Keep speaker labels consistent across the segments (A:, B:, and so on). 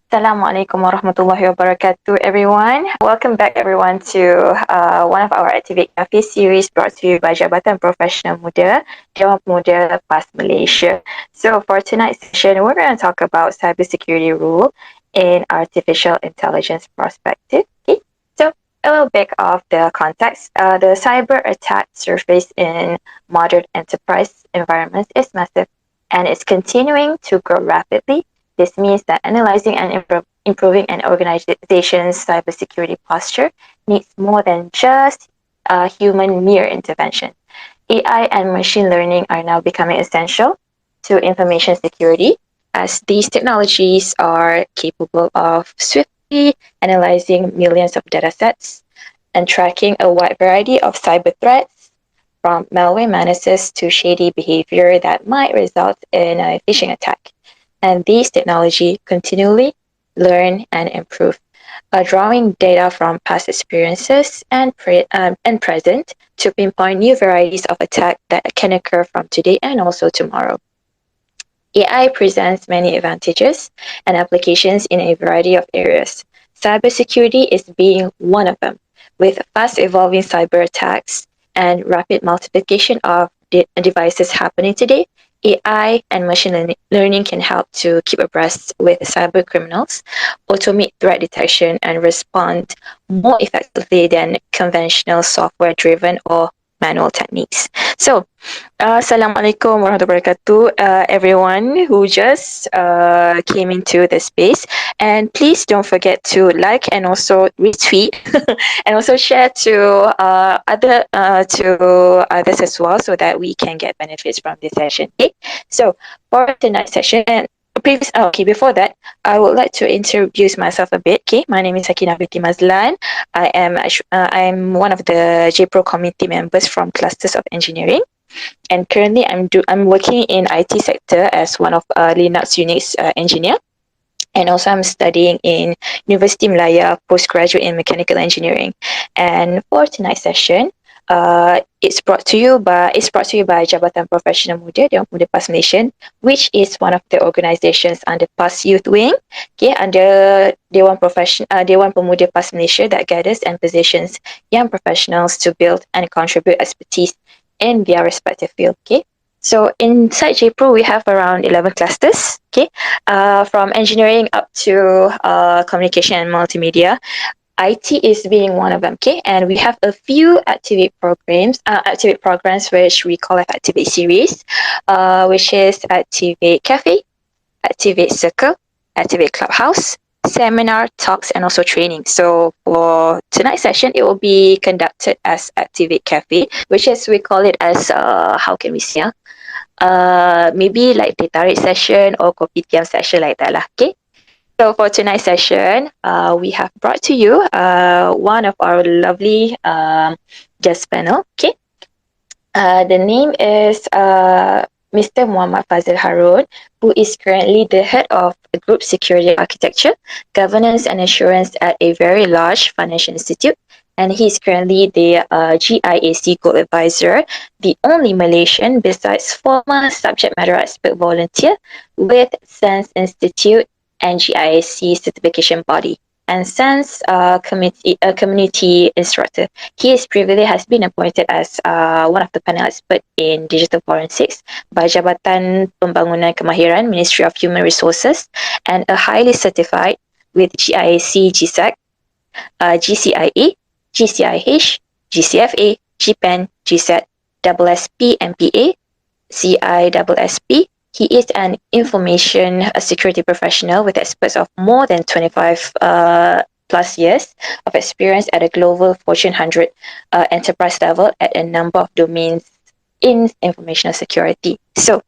A: Assalamualaikum warahmatullahi wabarakatuh, everyone. Welcome back, everyone, to one of our Activate Cafe series brought to you by Jabatan Profesional Muda, Dewan Pemuda PAS Malaysia. So, for tonight's session, we're going to talk about cybersecurity rule in artificial intelligence perspective. Okay, so a little bit of the context. The cyber attack surface in modern enterprise environments is massive, and it's continuing to grow rapidly. This means that analyzing and improving an organization's cybersecurity posture needs more than just human mere intervention. AI and machine learning are now becoming essential to information security, as these technologies are capable of swiftly analyzing millions of datasets and tracking a wide variety of cyber threats, from malware menaces to shady behavior that might result in a phishing attack. And these technology continually learn and improve, drawing data from past experiences and present to pinpoint new varieties of attack that can occur from today and also tomorrow. AI presents many advantages and applications in a variety of areas. Cybersecurity is being one of them, with fast evolving cyber attacks and rapid multiplication of devices happening today. AI and machine learning can help to keep abreast with cyber criminals, automate threat detection, and respond more effectively than conventional software driven or manual techniques. So, Assalamualaikum warahmatullahi wabarakatuh, everyone who just came into the space. And please don't forget to like and also retweet and also share to others as well, so that we can get benefits from this session. Okay, so for tonight's session, and before that, I would like to introduce myself a bit. Okay, my name is Sakinah Mazlan. I'm one of the JPro committee members from Clusters of Engineering, and currently I'm working in IT sector as one of Linux Unix engineer, and also I'm studying in University Malaya postgraduate in mechanical engineering. And for tonight's session, it's brought to you by Jabatan Profesional Muda, Dewan Pemuda PAS Malaysia, which is one of the organisations under PAS Youth Wing, okay, under Dewan Pemuda PAS Malaysia, that gathers and positions young professionals to build and contribute expertise in their respective field. Okay, so inside JPro we have around 11 clusters. Okay, from engineering up to communication and multimedia. IT is being one of them. Okay, and we have a few activate programs which we call as Activate series, which is Activate Cafe, Activate Circle, Activate Clubhouse, seminar, talks, and also training. So for tonight's session, it will be conducted as Activate Cafe, which is, we call it as, how can we say, maybe like teh tarik session or kopitiam session like that lah. Okay. So for tonight's session, we have brought to you one of our lovely guest panel. Okay. The name is Mr. Muhammad Fadzil Haron, who is currently the head of Group Security Architecture, Governance and Assurance at a very large financial institute. And he's currently the GIAC Gold Advisor, the only Malaysian besides former subject matter expert volunteer with SENS Institute and GIAC certification body, and SENS community instructor. He is previously has been appointed as one of the panel experts in digital forensics by Jabatan Pembangunan Kemahiran, Ministry of Human Resources, and a highly certified with GIAC, GSEC, GCIE, GCIH, GCFA, GPEN, GSET, SSP, MPA, CISSP. He is an information security professional with experts of more than 25 plus years of experience at a global Fortune 100 enterprise level at a number of domains in informational security. So,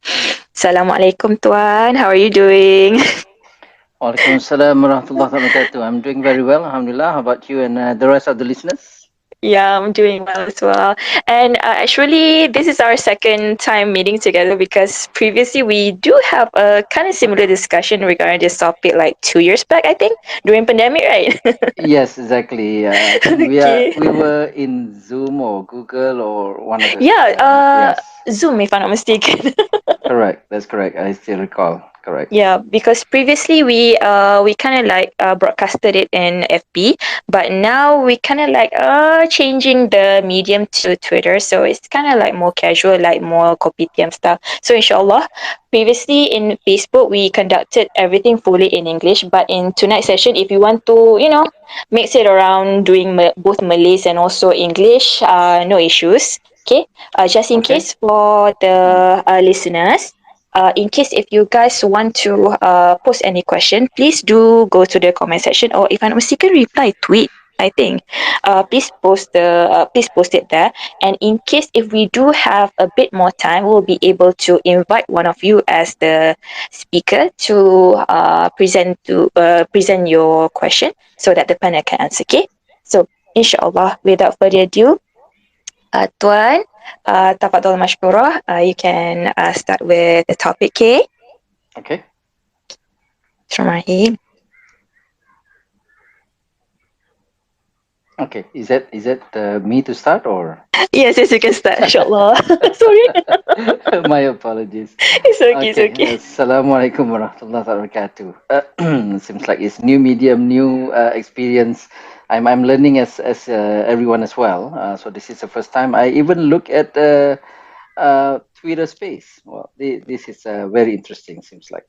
A: Assalamualaikum Tuan, how are you doing?
B: Waalaikumsalam warahmatullahi wabarakatuh. I'm doing very well, alhamdulillah. How about you and the rest of the listeners?
A: Yeah, I'm doing well as well. And actually, this is our second time meeting together, because previously we do have a kind of similar discussion regarding this topic like 2 years back, I think, during pandemic, right?
B: Yes, exactly. I think
A: Okay.
B: we were in Zoom or Google or one of those.
A: Yeah,
B: Yes.
A: Zoom, if I'm not mistaken.
B: Correct. That's correct. I still recall. Correct.
A: Yeah, because previously we kind of like broadcasted it in FB, but now we kind of like changing the medium to Twitter, so it's kind of like more casual, like more kopitiam style. So inshallah, previously in Facebook we conducted everything fully in English, but in tonight's session, if you want to, mix it around doing both Malays and also English, no issues. Okay, just in
B: Okay.
A: case for the listeners, in case if you guys want to post any question, please do go to the comment section, or if I'm not mistaken, reply tweet. I think, please post it there. And in case if we do have a bit more time, we'll be able to invite one of you as the speaker to present your question so that the panel can answer. Okay, so inshallah, without further ado, Tuan, tafadhol mashkurah. You can start with the topic, okay?
B: Okay.
A: Bismillahirrahmanirrahim.
B: Okay. Is that me to start or?
A: Yes, you can start, inshallah. Sorry.
B: My apologies.
A: It's okay, it's
B: Okay.
A: okay.
B: Assalamualaikum warahmatullahi wabarakatuh. Seems like it's new medium, new experience. I'm learning as everyone as well. So this is the first time I even look at Twitter space. Well, this is very interesting. Seems like.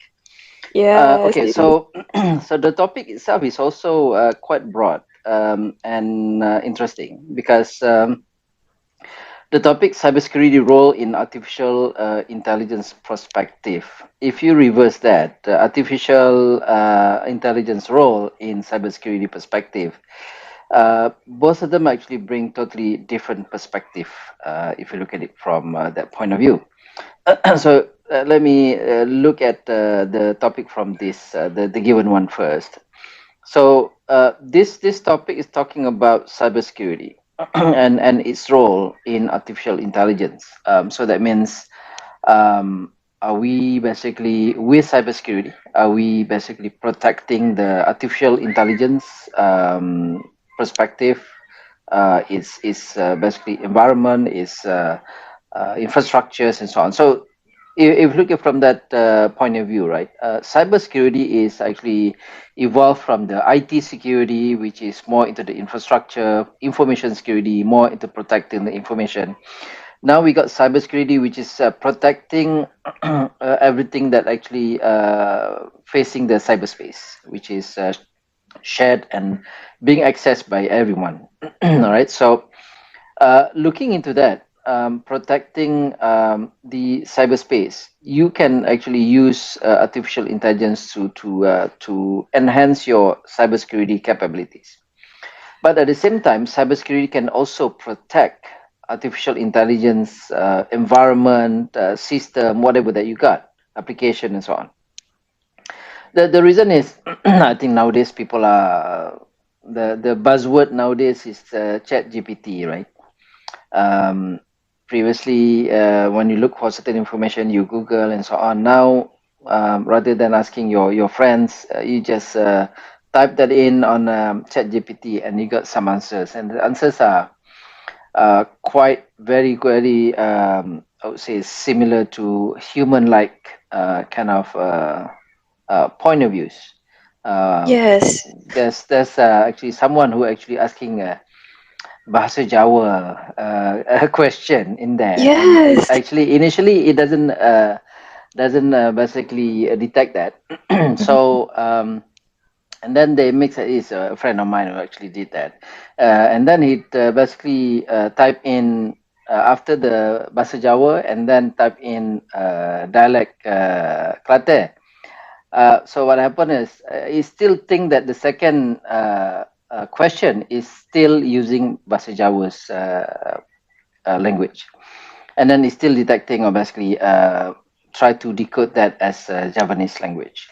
A: Yes,
B: Okay,
A: it is.
B: so so the topic itself is also quite broad and interesting because the topic cybersecurity role in artificial intelligence perspective. If you reverse that, the artificial intelligence role in cybersecurity perspective, both of them actually bring totally different perspective if you look at it from that point of view. So let me look at the topic from the given one first. So this topic is talking about cybersecurity and its role in artificial intelligence. So that means, are we basically with cybersecurity? Are we basically protecting the artificial intelligence perspective? Is basically environment, is infrastructures and so on. So if you look at from that point of view, right, cybersecurity is actually evolved from the IT security, which is more into the infrastructure, information security, more into protecting the information. Now we got cybersecurity, which is protecting everything that actually facing the cyberspace, which is shared and being accessed by everyone. All right, so looking into that, protecting the cyberspace, you can actually use artificial intelligence to enhance your cybersecurity capabilities. But at the same time, cybersecurity can also protect artificial intelligence environment, system, whatever that you got, application and so on. The reason is, I think nowadays people are the buzzword nowadays is Chat GPT, right? um, Previously when you look for certain information you Google and so on. Now rather than asking your friends, you just type that in on Chat GPT and you got some answers, and the answers are quite very I would say similar to human like kind of point of views.
A: Yes.
B: There's actually someone who actually asking Bahasa Jawa a question in there, and it
A: Yes.
B: actually initially it doesn't basically detect that.
A: Mhm.
B: So and then they mix it. Is a friend of mine who actually did that, and then he basically type in after the Bahasa Jawa and then type in dialect Kelantan. So what happened is he still think that the second question is still using Bahasa Jawa's language, and then it's still detecting or basically try to decode that as Javanese language.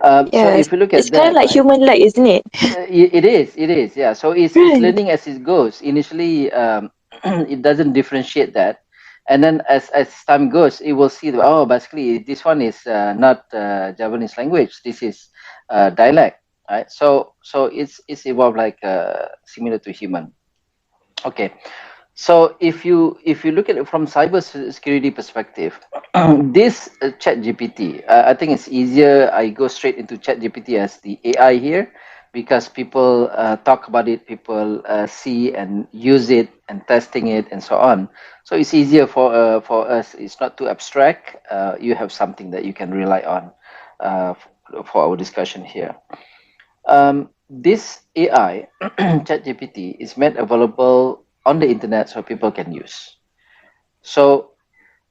B: So
A: Yes.
B: if you look
A: It's
B: at
A: kind of
B: that,
A: like
B: right,
A: human-like, isn't it?
B: it is, yeah. So it's
A: Right.
B: learning as it goes. Initially, it doesn't differentiate that, and then as time goes, it will see that, oh, basically this one is not Javanese language. This is dialect, right? So it's evolved like similar to human. Okay. So if you look at it from cyber security perspective, this Chat GPT, I think it's easier. I go straight into Chat GPT as the AI here, because people talk about it, people see and use it and testing it and so on. So it's easier for us. It's not too abstract. You have something that you can rely on for our discussion here. This AI, ChatGPT, is made available on the internet so people can use. So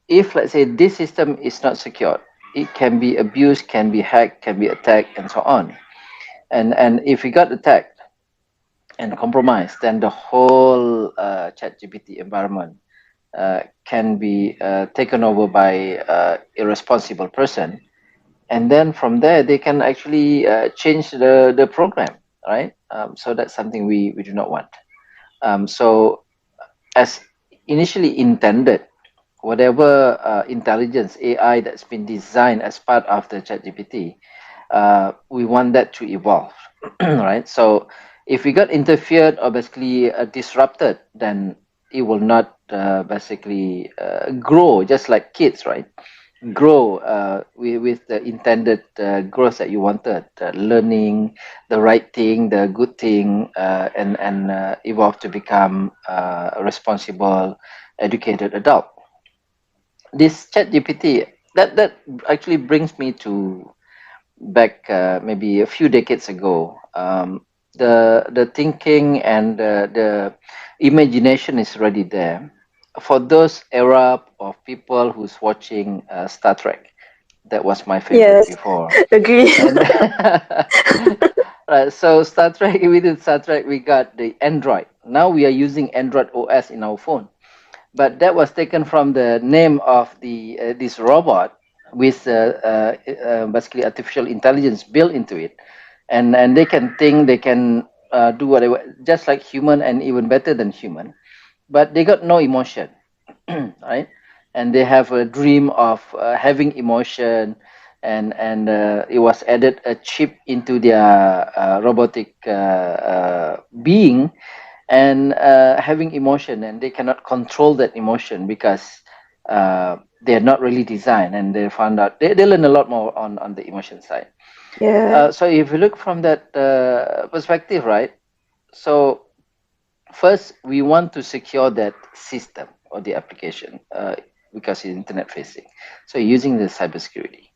B: if, let's say, this system is not secured, it can be abused, can be hacked, can be attacked, and so on. And if it got attacked and compromised, then the whole ChatGPT environment can be taken over by irresponsible person, and then from there they can actually change the program, right? So that's something we do not want. So as initially intended, whatever intelligence AI that's been designed as part of the ChatGPT, we want that to evolve, right? So if we got interfered or basically disrupted, then it will not basically grow just like kids, right? Grow with the intended growth that you wanted, learning the right thing, the good thing, and evolve to become a responsible, educated adult. This chat GPT, that actually brings me to back maybe a few decades ago. The thinking and the imagination is already there for those era of people who's watching Star Trek. That was my favorite
A: Yes,
B: before.
A: agree.
B: And right, so Star Trek, within Star Trek, we got the Android. Now we are using Android OS in our phone, but that was taken from the name of the this robot with basically artificial intelligence built into it, and they can think, they can do whatever, just like human and even better than human, but they got no emotion. Right? And they have a dream of having emotion, and it was added a chip into their robotic being, and having emotion, and they cannot control that emotion because they're not really designed, and they found out they learn a lot more on the emotion side.
A: Yeah.
B: So if you look from that perspective, right? So first, we want to secure that system or the application because it's internet facing. So using the cybersecurity,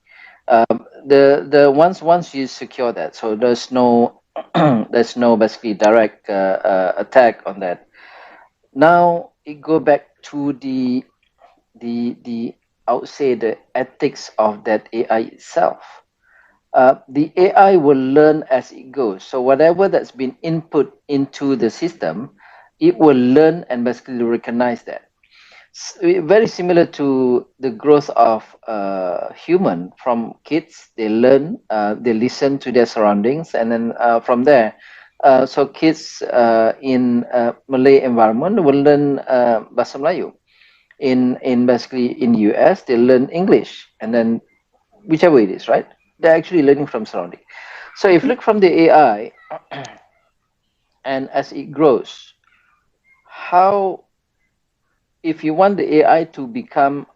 B: the once you secure that, so there's no there's no basically direct attack on that. Now it go back to the I would say the ethics of that AI itself. The AI will learn as it goes. So whatever that's been input into the system, it will learn and basically recognize that. Very similar to the growth of human. From kids, they learn, they listen to their surroundings, and then from there, so kids in Malay environment will learn Bahasa Melayu. In basically in US, they learn English, and then whichever it is, right? They're actually learning from surrounding. So if you look from the AI, and as it grows, how, if you want the AI to become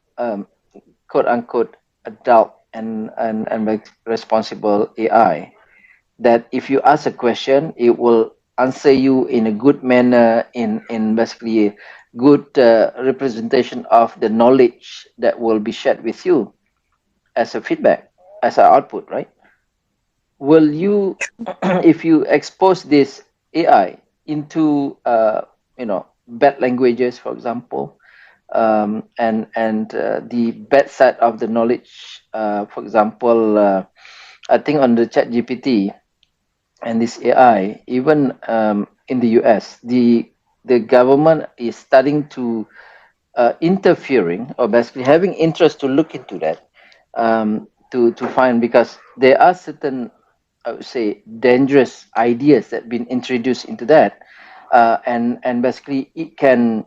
B: quote unquote adult and make responsible AI, that if you ask a question, it will answer you in a good manner, in basically a good representation of the knowledge that will be shared with you as a feedback, as an output, right? Will you, if you expose this AI into bad languages, for example, and the bad side of the knowledge, for example, I think on the Chat GPT and this AI, even in the US, the government is starting to interfering, or basically having interest to look into that, to find, because there are certain, I would say, dangerous ideas that been introduced into that, and basically it can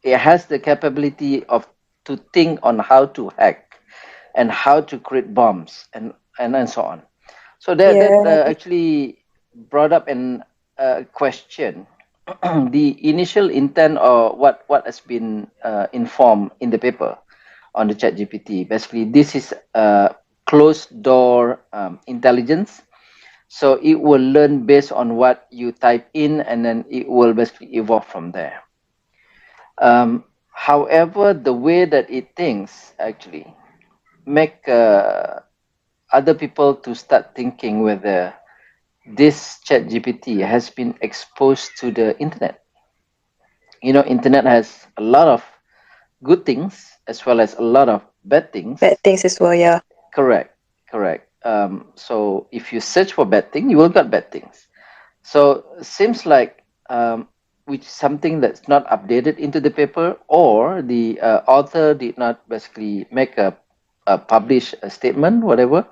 B: it has the capability of to think on how to hack and how to create bombs, and so on. So that
A: Yeah.
B: actually brought up an question. the initial intent or what has been informed in the paper on the chat GPT. Basically, this is closed door intelligence. So it will learn based on what you type in, and then it will basically evolve from there. However, the way that it thinks actually make other people to start thinking whether this chat GPT has been exposed to the internet. You know, internet has a lot of good things as well as a lot of bad things.
A: Bad things as well, yeah.
B: Correct, correct. So if you search for bad thing, you will get bad things. So seems like which something that's not updated into the paper, or the author did not basically make a publish a statement, whatever.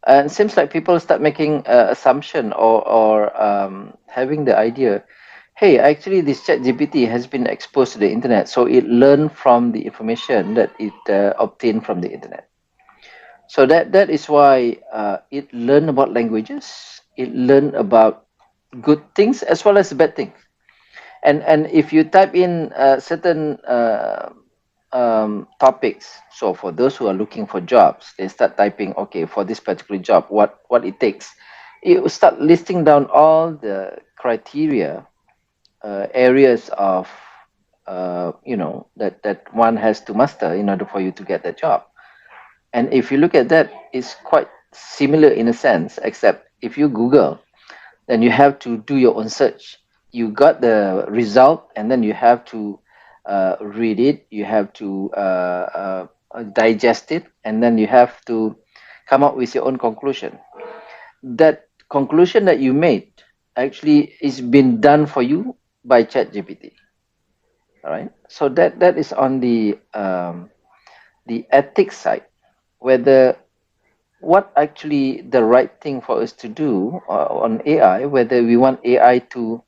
B: And it seems like people start making assumption or having the idea, hey, actually this chat GPT has been exposed to the internet, so it learned from the information that it obtained from the internet. So that is why it learned about languages, it learned about good things as well as bad things. And if you type in certain topics, so for those who are looking for jobs, they start typing, okay, for this particular job, what it takes. It will start listing down all the criteria, areas of that one has to master in order for you to get that job. And if you look at that, it's quite similar in a sense, except if you Google, then you have to do your own search. You got the result, and then you have to read it. You have to digest it, and then you have to come up with your own conclusion. That conclusion that you made actually is been done for you by ChatGPT. All right. So that is on the ethics side, whether what actually the right thing for us to do on AI, whether we want AI to,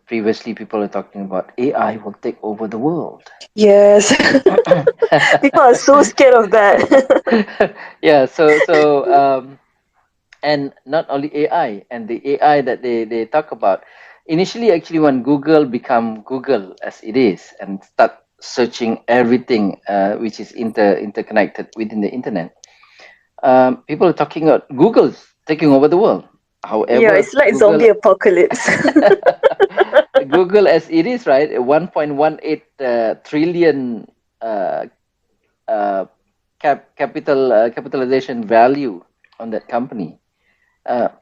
B: previously people are talking about AI will take over the world.
A: Yes. People are so scared of that.
B: Yeah, so and not only AI, and the AI that they talk about, initially actually when Google become Google as it is and start searching everything which is interconnected within the internet, people are talking about Google's taking over the world.
A: Yeah,
B: However,
A: it's like
B: Google
A: zombie apocalypse.
B: Google as it is, right, 1.18 trillion uh, uh, capitalization value on that company.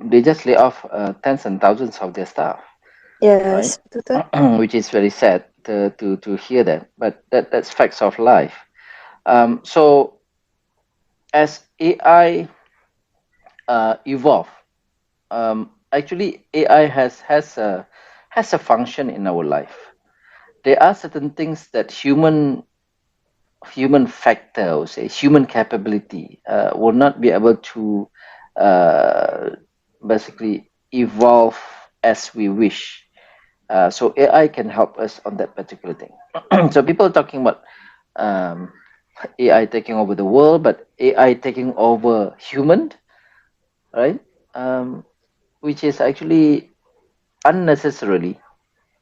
B: They just lay off tens and thousands of their staff, right?
A: Yes, betul.
B: Which is very sad to hear that, but that's facts of life. So as AI evolve, actually AI has a function in our life. There are certain things that human factor, or say human capability, will not be able to uh, basically evolve as we wish. So AI can help us on that particular thing. So people are talking about um, AI taking over the world, but AI taking over human, right? Um, which is actually unnecessarily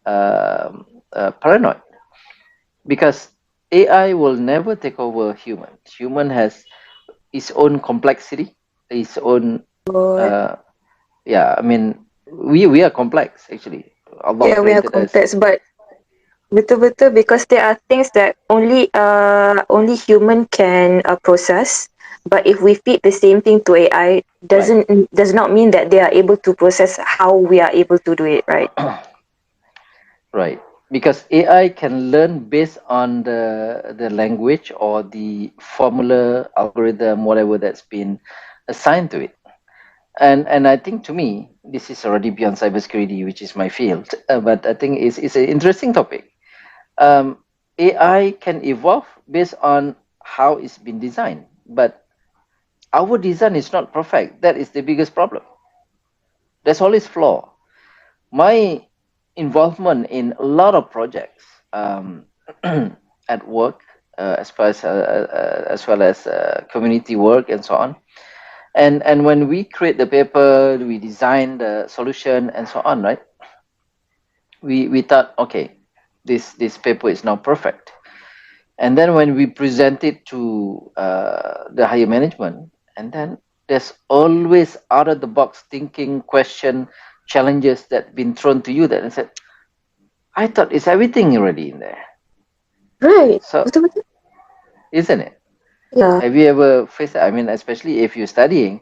B: paranoid, because AI will never take over human. Human has its own complexity, its own.
A: God.
B: Uh, yeah, I mean, we are complex actually. Allah
A: Yeah, we are
B: created us.
A: complex, but betul-betul because there are things that only human can process. But if we feed the same thing to AI,
B: Right,
A: does not mean that they are able to process how we are able to do it, right?
B: right. Because AI can learn based on the language or the formula, algorithm, whatever that's been assigned to it. And I think, to me, this is already beyond cybersecurity, which is my field. But I think it's an interesting topic. AI can evolve based on how it's been designed, but our design is not perfect. That is the biggest problem. There's always flaw. My involvement in a lot of projects at work, as well as community work and so on. And when we create the paper, we design the solution and so on, right? we thought, okay, this paper is now perfect. And then when we present it to the higher management, and then there's always out of the box thinking, question, challenges that been thrown to you that I said, I thought it's everything already in there.
A: Right.
B: So
A: Betul-betul.
B: isn't it?
A: Yeah.
B: Have you ever faced that? I mean, especially if you're studying,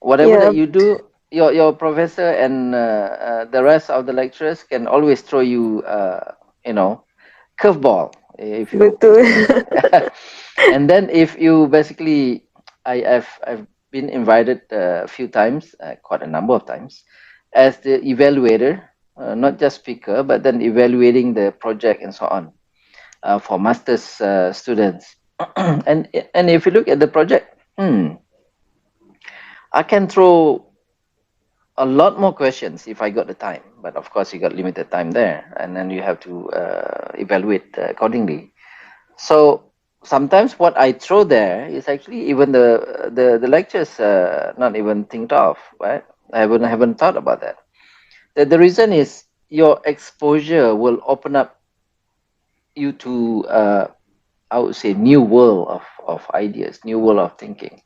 B: whatever that
A: Yeah.
B: you do, your professor and the rest of the lecturers can always throw you, you know, curveball, if you
A: Betul.
B: can say. And then if you basically, I've been invited a few times, quite a number of times, as the evaluator, not just speaker, but then evaluating the project and so on, for masters students. And if you look at the project, I can throw a lot more questions if I got the time. But of course, you got limited time there, and then you have to evaluate accordingly. So sometimes what I throw there is actually even the lectures not even think of, right? I haven't thought about that. The reason is your exposure will open up you to I would say new world of ideas, new world of thinking.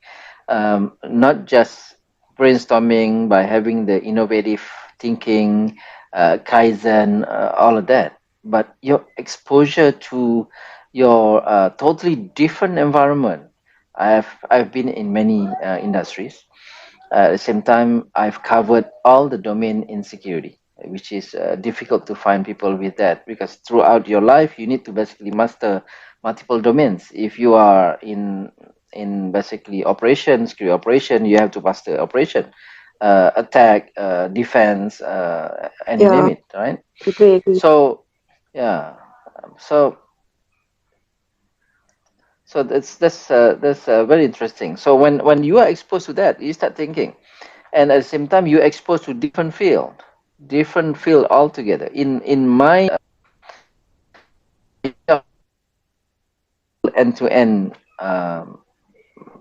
B: Not just brainstorming by having the innovative thinking, kaizen, all of that, but your exposure to your totally different environment. I've been in many industries. At the same time, I've covered all the domain in security, which is difficult to find people with that, because throughout your life you need to basically master multiple domains. If you are in basically operation, security operation, you have to master operation, attack, defense, and you name
A: Yeah.
B: it, right?
A: Agree, agree.
B: So yeah, so that's very interesting. So when you are exposed to that, you start thinking, and at the same time you're exposed to different field altogether. In my full end-to-end,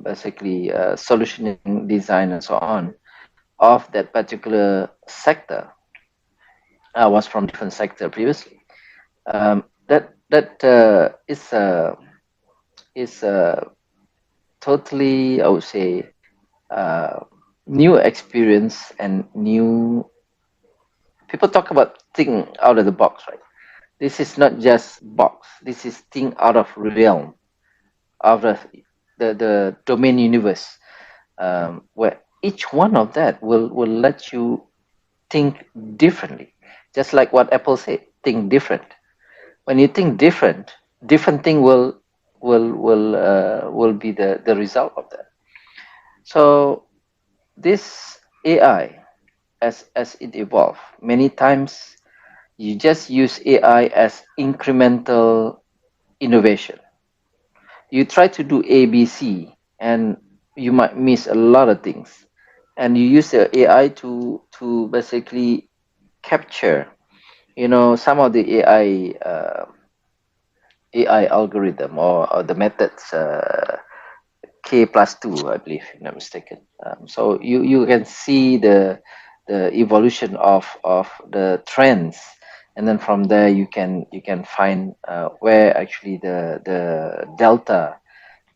B: basically solutioning design and so on of that particular sector. I was from different sector previously. That is totally, I would say, uh, new experience and new. People talk about think out of the box, right? This is not just box. This is think out of realm of the domain universe, where each one of that will let you think differently. Just like what Apple said, think different. When you think different, different thing will be the result of that. So this AI, as it evolved, many times you just use AI as incremental innovation. You try to do ABC, and you might miss a lot of things. And you use the AI to basically capture, some of the AI algorithm, or the methods, K+2, I believe, if I'm not mistaken. So you can see the evolution of the trends, and then from there you can find where actually the delta,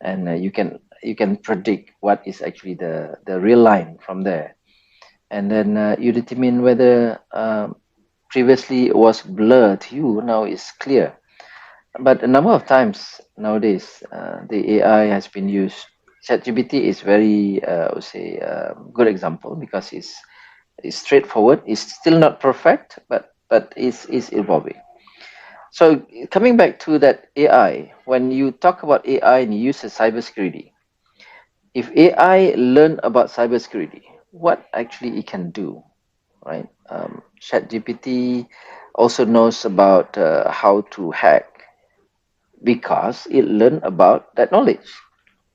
B: and you can predict what is actually the real line from there, and then you determine whether previously it was blurred to you, now it's clear. But a number of times nowadays, the AI has been used. ChatGPT is very, I would say, good example, because it's straightforward. It's still not perfect, but is evolving. So coming back to that AI, when you talk about AI and you use the cybersecurity, if AI learn about cybersecurity, what actually it can do, right? ChatGPT also knows about how to hack, because it learned about that knowledge.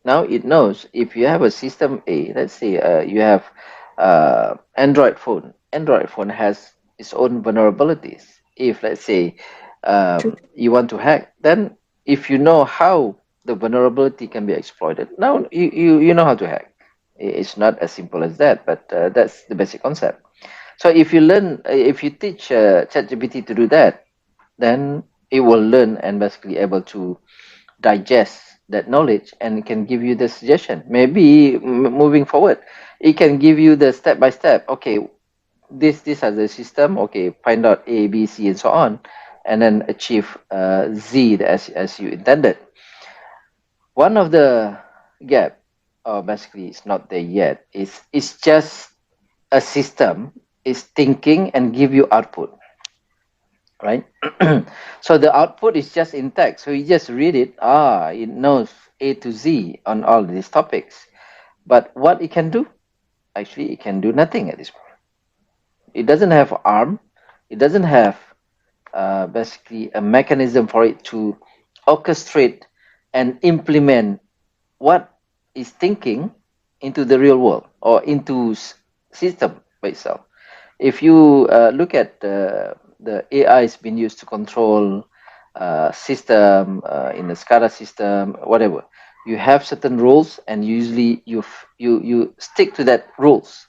B: Now it knows if you have a system A, let's say you have Android phone. Android phone has its own vulnerabilities. If let's say
A: True.
B: you want to hack, then if you know how the vulnerability can be exploited, now you know how to hack. It's not as simple as that, but that's the basic concept. So if you teach ChatGPT to do that, then it will learn and basically able to digest that knowledge and can give you the suggestion. Maybe moving forward, it can give you the step by step. Okay, this has a system. Okay, find out A, B, C, and so on, and then achieve Z as you intended. One of the gap, or basically it's not there yet, is it's just a system is thinking and give you output, right? So the output is just in text. So you just read it. It knows A to Z on all these topics. But what it can do? Actually, it can do nothing at this point. It doesn't have arm. It doesn't have basically a mechanism for it to orchestrate and implement what is thinking into the real world or into system by itself. If you look at the AI is being used to control system in the SCADA system, whatever, you have certain rules, and usually you stick to that rules.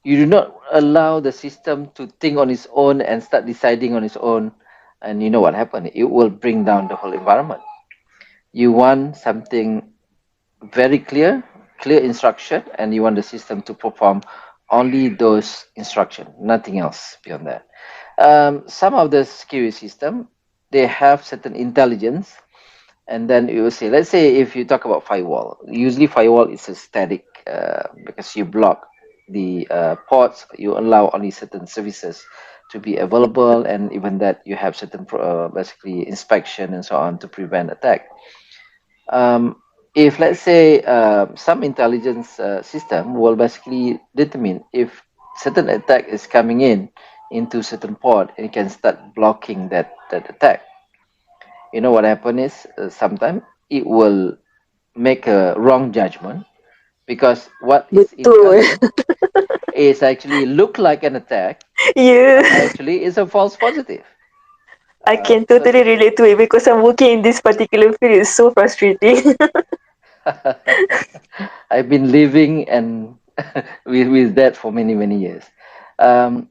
B: You do not allow the system to think on its own and start deciding on its own. And you know what happened? It will bring down the whole environment. You want something very clear instruction, and you want the system to perform only those instruction, nothing else beyond that. Some of the security system, they have certain intelligence, and then you will say, let's say if you talk about firewall, usually firewall is a static because you block the ports, you allow only certain services to be available, and even that you have certain basically inspection and so on to prevent attack. If let's say some intelligence system will basically determine if certain attack is coming in into certain port, and it can start blocking that attack. You know what happen is sometimes it will make a wrong judgment, because what is
A: Betul.
B: incoming is actually look like an attack,
A: Yeah.
B: but actually is a false positive.
A: I can
B: Because
A: totally relate to it because I'm working in this particular field. It's so frustrating.
B: I've been living and with that for many years.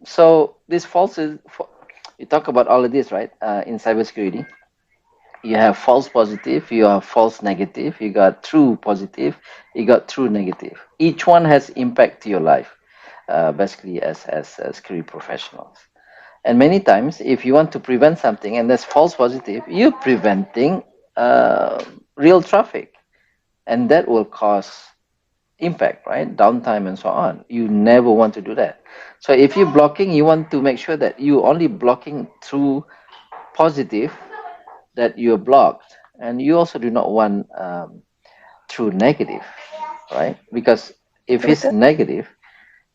B: So this false is, you talk about all of this, right? In cybersecurity, you have false positive, you have false negative, you got true positive, you got true negative. Each one has impact to your life, basically as security professionals. And many times, if you want to prevent something and there's false positive, you're preventing real traffic, and that will cause impact, right? Downtime and so on. You never want to do that. So if you're blocking, you want to make sure that you only blocking through positive, that you're blocked, and you also do not want through negative, right? Because if it's
A: Betul-betul.
B: negative,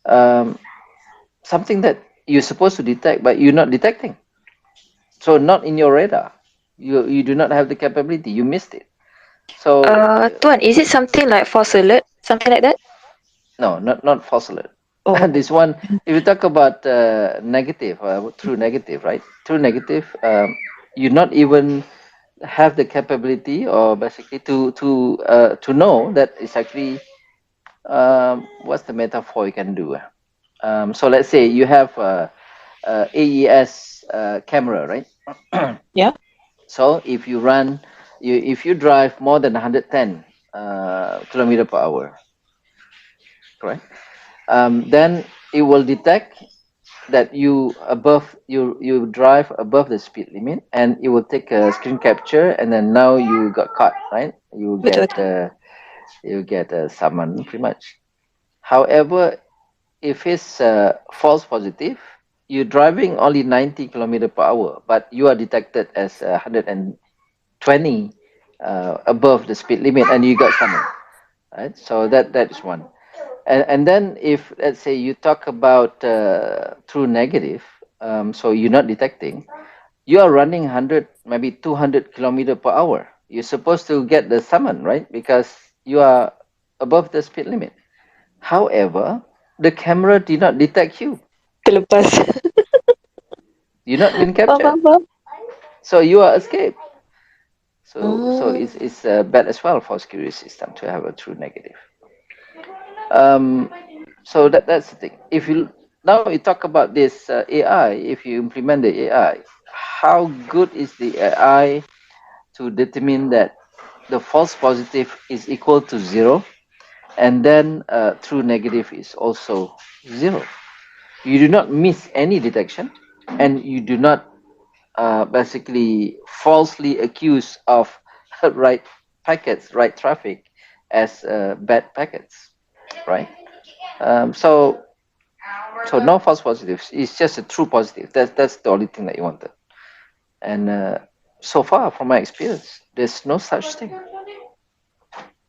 B: um, something that you're supposed to detect but you're not detecting, so not in your radar, you do not have the capability, you missed it. So
A: Tuan, is it something like false alert? Something like that?
B: no, not false alert.
A: Oh,
B: This one, if you talk about negative, true negative, right? True negative, you not even have the capability, or basically to know that it's actually what's the metaphor you can do. So let's say you have AES camera, right?
A: yeah.
B: So if you run, if you drive more than 110 kilometer per hour, correct? Then it will detect that you drive above the speed limit, and it will take a screen capture, and then now you got caught, right?
A: Betul-betul.
B: You get a summon pretty much. However, if it's false positive, you're driving only 90 kilometer per hour, but you are detected as 120 above the speed limit, and you got summoned, right? So that is one. And then if let's say you talk about true negative, so you're not detecting, you are running 100, maybe 200 kilometer per hour. You're supposed to get the summon, right? Because you are above the speed limit. However, the camera did not detect you.
A: Terlepas.
B: You're not been
A: Faham,
B: captured,
A: faham, faham.
B: so you are escaped. So
A: Hmm.
B: it's bad as well for security system to have a true negative. Um, so that's the thing. If you now you talk about this AI. If you implement the AI, how good is the AI to determine that the false positive is equal to zero, and then true negative is also zero? You do not miss any detection, and you do not basically falsely accuse of right packets, right traffic as bad packets, right? So no false positives. It's just a true positive. That's the only thing that you wanted. And so far, from my experience, there's no such thing.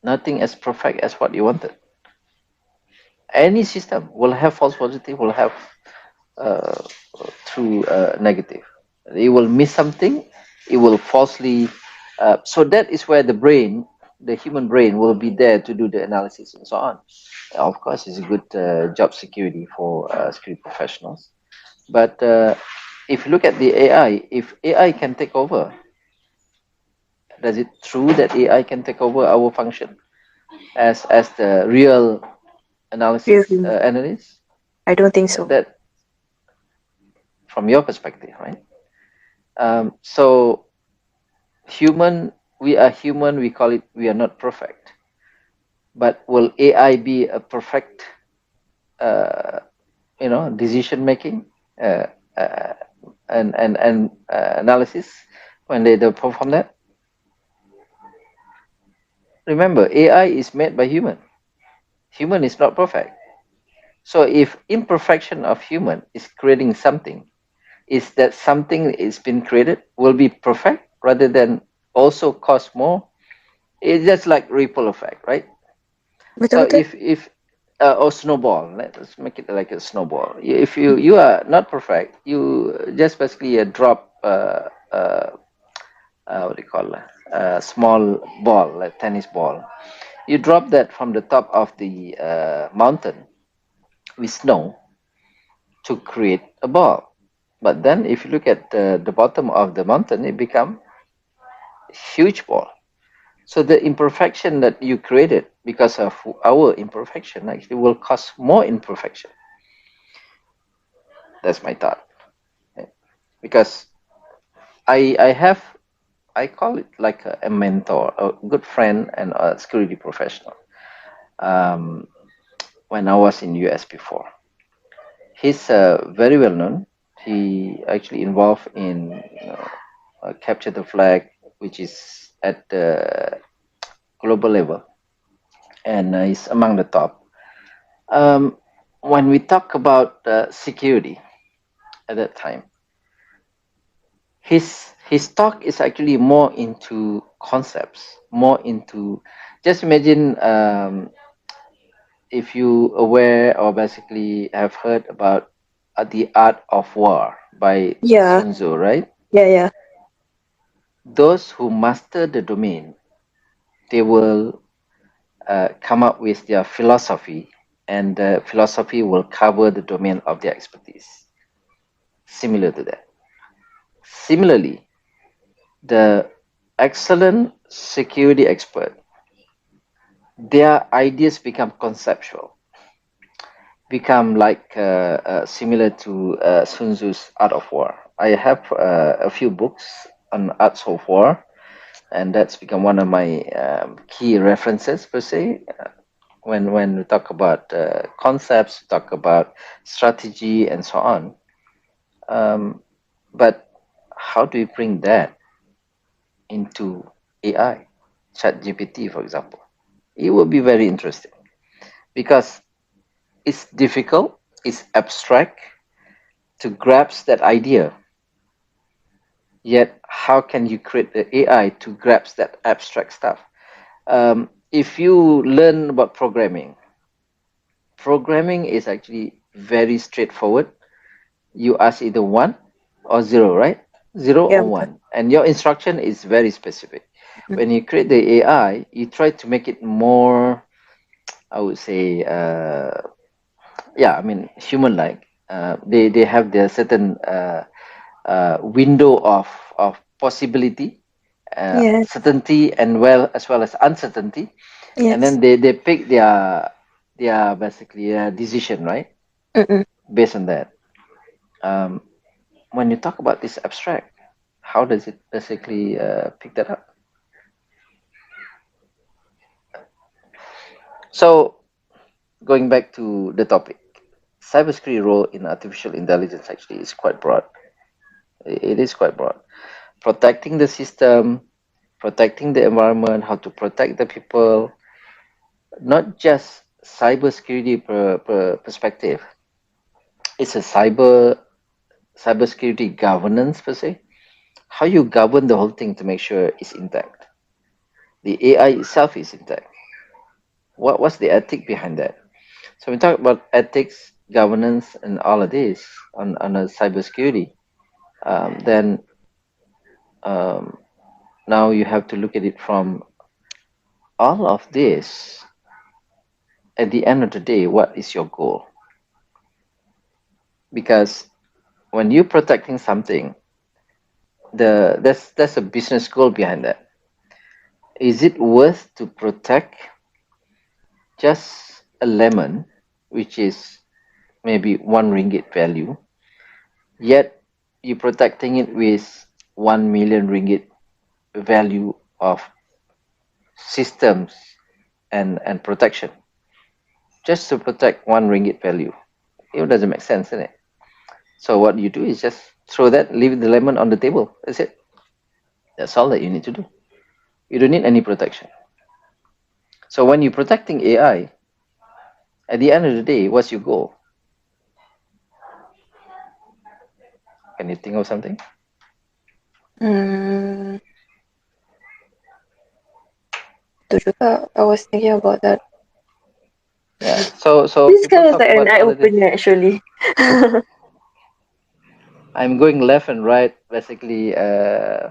B: Nothing as perfect as what you wanted. Any system will have false positive, will have uh, true negative. It will miss something. It will falsely. So that is where the brain, the human brain, will be there to do the analysis and so on. Of course, it's a good job security for security professionals. But if you look at the AI, if AI can take over, does it true that AI can take over our function as the real analysis
A: Really?
B: analyst?
A: I don't think so.
B: That from your perspective, right? So human, we are human. We call it. We are not perfect. But will AI be a perfect, uh, decision making uh, uh, and analysis when they perform that? Remember, AI is made by human. Human is not perfect. So if imperfection of human is creating something, is that something is been created will be perfect rather than also cause more? It's just like ripple effect, right? So
A: Betul-betul.
B: if or snowball, let's make it like a snowball. If you are not perfect, you just basically drop what do you call a small ball, like tennis ball. You drop that from the top of the mountain with snow to create a ball. But then if you look at the bottom of the mountain, it become huge ball. So the imperfection that you created because of our imperfection actually will cause more imperfection. That's my thought. Okay? Because I have, I call it like a mentor, a good friend and a security professional. Um, when I was in US before, he's very well known. He actually involved in capture the flag, which is at the global level, and is among the top. Um, when we talk about security at that time, his talk is actually more into concepts, more into, just imagine if you aware or basically have heard about the art of war by
A: Yeah,
B: Sun Tzu, right?
A: yeah, yeah.
B: Those who master the domain, they will come up with their philosophy, and the philosophy will cover the domain of their expertise. Similar to that. Similarly, the excellent security expert, their ideas become conceptual, become like similar to Sun Tzu's Art of War. I have a few books on arts of war, and that's become one of my key references per se. When we talk about concepts, talk about strategy, and so on. But how do you bring that into AI, ChatGPT, for example? It will be very interesting because it's difficult, it's abstract to grasp that idea. Yet, how can you create the AI to grasp that abstract stuff? If you learn about programming is actually very straightforward. You ask either one or zero, right? Zero
A: Yeah,
B: or
A: betul.
B: one, and your instruction is very specific.
A: Mm.
B: When you create the AI, you try to make it more, I would say, yeah, I mean, human-like. They have their certain window of possibility,
A: Yes,
B: certainty, and well as well as uncertainty, and
A: yes.
B: then they pick their basically decision, right?
A: Mm-mm.
B: based on that. Um, when you talk about this abstract, how does it basically pick that up? So going back to the topic, cybersecurity role in artificial intelligence actually is quite broad. It is quite broad. Protecting the system, protecting the environment, how to protect the people, not just cybersecurity perspective. It's a cybersecurity governance per se. How you govern the whole thing to make sure it's intact. The AI itself is intact. What's the ethic behind that? So we talk about ethics, governance, and all of this on a cybersecurity. Then um, now you have to look at it from all of this. At the end of the day, what is your goal? Because when you're protecting something, there's a business goal behind that. Is it worth to protect just a lemon, which is maybe 1 ringgit value, yet you're protecting it with 1 million ringgit value of systems and protection just to protect 1 ringgit value? It doesn't make sense, isn't it? So what you do is just throw that, leave the lemon on the table. That's it. That's all that you need to do. You don't need any protection. So when you're protecting AI, at the end of the day, what's your goal? Can you think of something?
A: Hmm, itu juga. I was thinking about that.
B: Yeah. So
A: This
B: people
A: kind of
B: talk
A: like an
B: about
A: eye
B: all of this.
A: opener actually.
B: I'm going left and right. Basically, I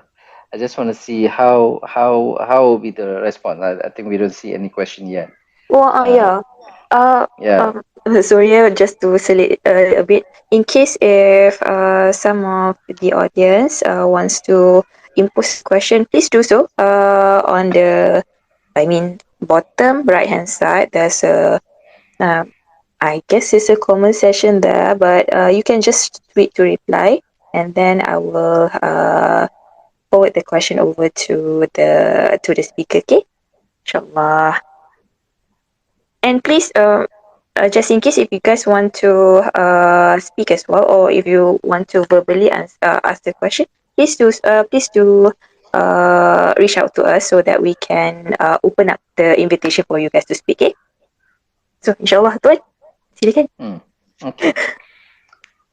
B: just want to see how will be the response. I think we don't see any question yet.
A: Well,
B: Uh,
A: yeah. Uh,
B: yeah.
A: sorry, just to select a bit. In case if some of the audience wants to impose a question, please do so. On the, I mean, bottom right hand side, there's a, I guess it's a comment section there, but you can just tweet to reply, and then I will forward the question over to the speaker. Okay, inshallah. And please, just in case if you guys want to speak as well, or if you want to verbally ask the question, please do reach out to us so that we can open up the invitation for you guys to speak. Okay? So inshallah, Tuan, silakan.
B: Hmm. Okay.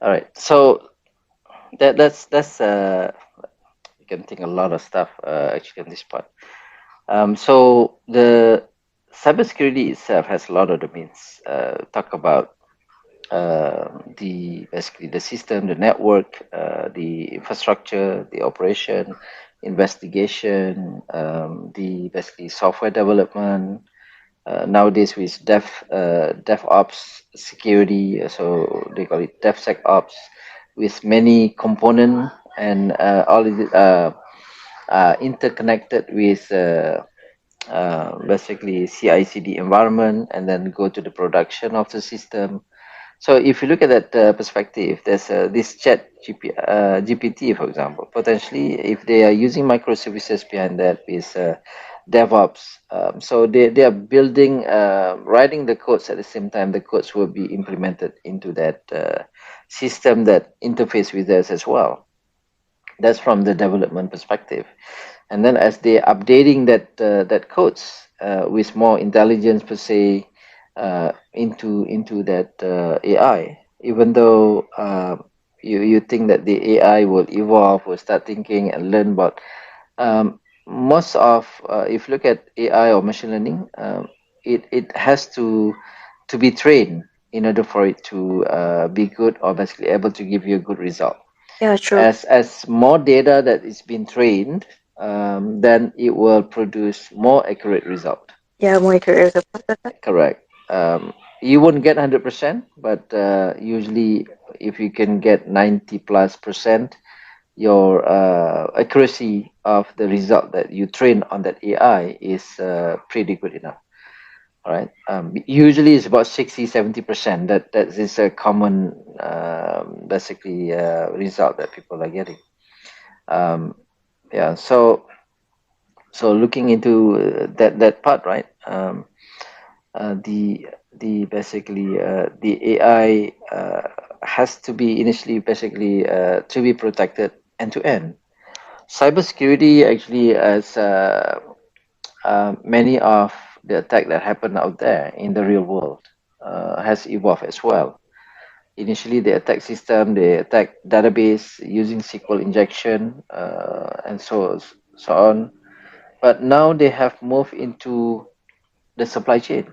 B: All right. So that's you can think a lot of stuff actually on this part. So the cybersecurity itself has a lot of domains. Talk about the basically the system, the network, the infrastructure, the operation, investigation, the basically software development. Nowadays with DevOps security, so they call it DevSecOps, with many component and all is interconnected with basically CI/CD environment, and then go to the production of the system. So if you look at that perspective, there's this GPT, for example. Potentially, if they are using microservices behind that with DevOps, so they are building, writing the codes at the same time. The codes will be implemented into that system that interface with us as well. That's from the development perspective. And then as they're updating that codes with more intelligence per se into that AI, even though you think that the AI will evolve, will start thinking and learn about most of if you look at AI or machine learning, it has to be trained in order for it to be good or basically able to give you a good result.
A: Yeah, true.
B: As more data that is being trained, then it will produce more accurate result.
A: Yeah, more careers about that.
B: Correct. You won't get 100%, but usually if you can get 90+%, your accuracy of the result that you train on that AI is pretty good enough. right? Usually it's about 60-70%. That is a common basically result that people are getting. Um, yeah, so looking into that part, right? The basically the AI has to be initially basically to be protected end to end. Cybersecurity actually, as many of the attack that happen out there in the real world has evolved as well. Initially, they attack system, they attack database using SQL injection, and so on. But now they have moved into the supply chain,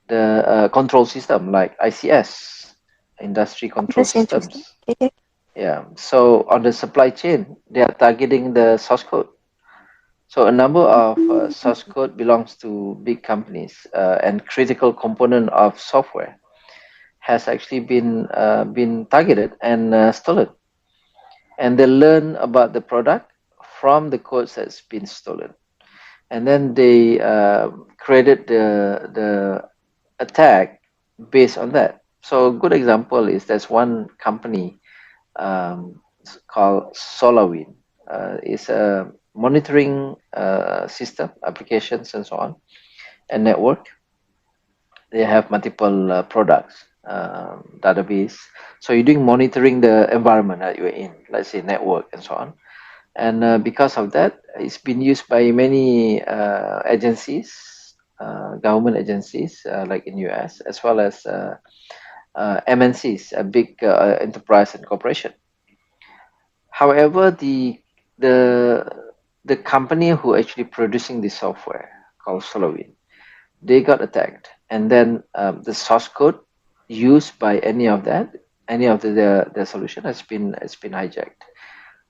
B: the control system like ICS, industry control
A: That's interesting.
B: systems.
A: Okay.
B: Yeah. So on the supply chain, they are targeting the source code. So a number of source code belongs to big companies and critical component of software has actually been targeted and stolen. And they learn about the product from the codes that's been stolen. And then they created the attack based on that. So a good example is there's one company called SolarWind. It's a monitoring system, applications, and so on, and network. They have multiple products, database. So you're doing monitoring the environment that you're in, let's say network and so on. And because of that, it's been used by many agencies, government agencies like in US, as well as MNCs, a big enterprise and corporation. However, the the company who actually producing the software called SolarWind, they got attacked, and then the source code used by any of the solution has been hijacked.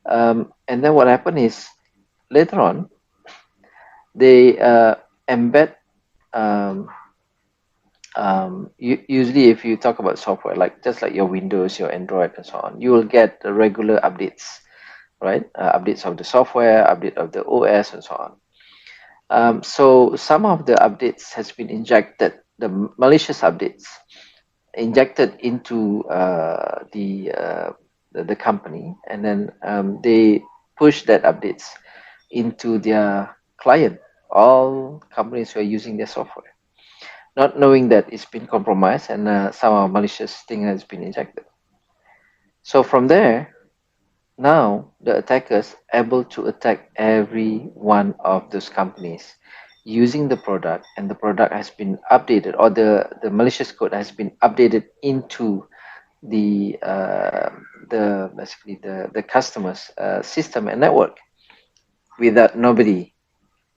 B: And then what happened is later on they embed. Um, Usually, if you talk about software, like just like your Windows, your Android, and so on, you will get the regular updates, right? Updates of the software, update of the OS, and so on. So some of the updates has been injected, the malicious updates injected into the company, and then they push that updates into their client. All companies who are using their software, not knowing that it's been compromised and some malicious thing has been injected. So from there, now the attackers able to attack every one of those companies using the product, and the product has been updated, or the malicious code has been updated into the basically the customers system and network without nobody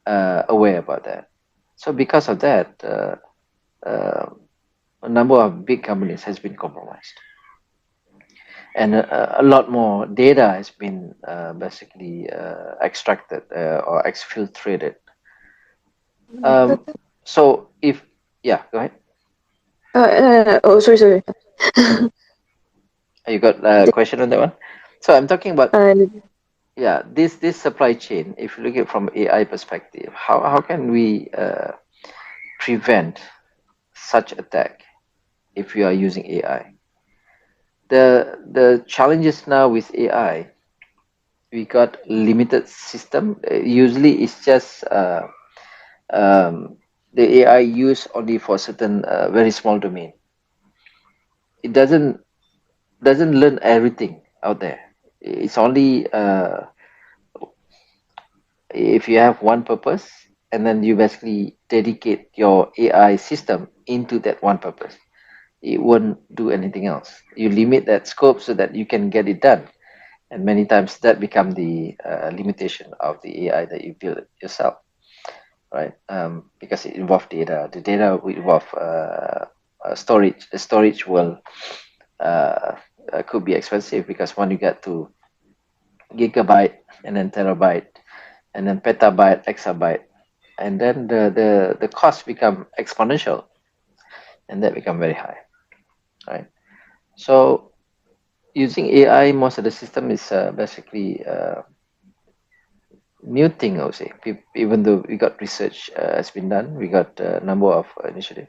B: aware about that. So because of that, uh, a number of big companies has been compromised, and a lot more data has been basically extracted or exfiltrated. Um, so if yeah, go ahead.
A: No, no. Oh, sorry, sorry.
B: You got a question on that one? So I'm talking about,
A: Uh,
B: yeah, this supply chain. If you look at it from AI perspective, how can we prevent such attack if you are using AI? The challenges now with AI, we got limited system. Usually, it's just um, the AI used only for certain very small domain. It doesn't learn everything out there. It's only if you have one purpose, and then you basically dedicate your AI system into that one purpose. It won't do anything else. You limit that scope so that you can get it done. And many times that become the limitation of the AI that you build yourself, right? Because it involves data. The data will involve storage. The storage will could be expensive, because when you get to gigabyte and then terabyte and then petabyte, exabyte, and then the cost become exponential, and that become very high, right? So using AI, most of the system is basically new thing, I would say. Even though we got research has been done, we got a number of initiatives.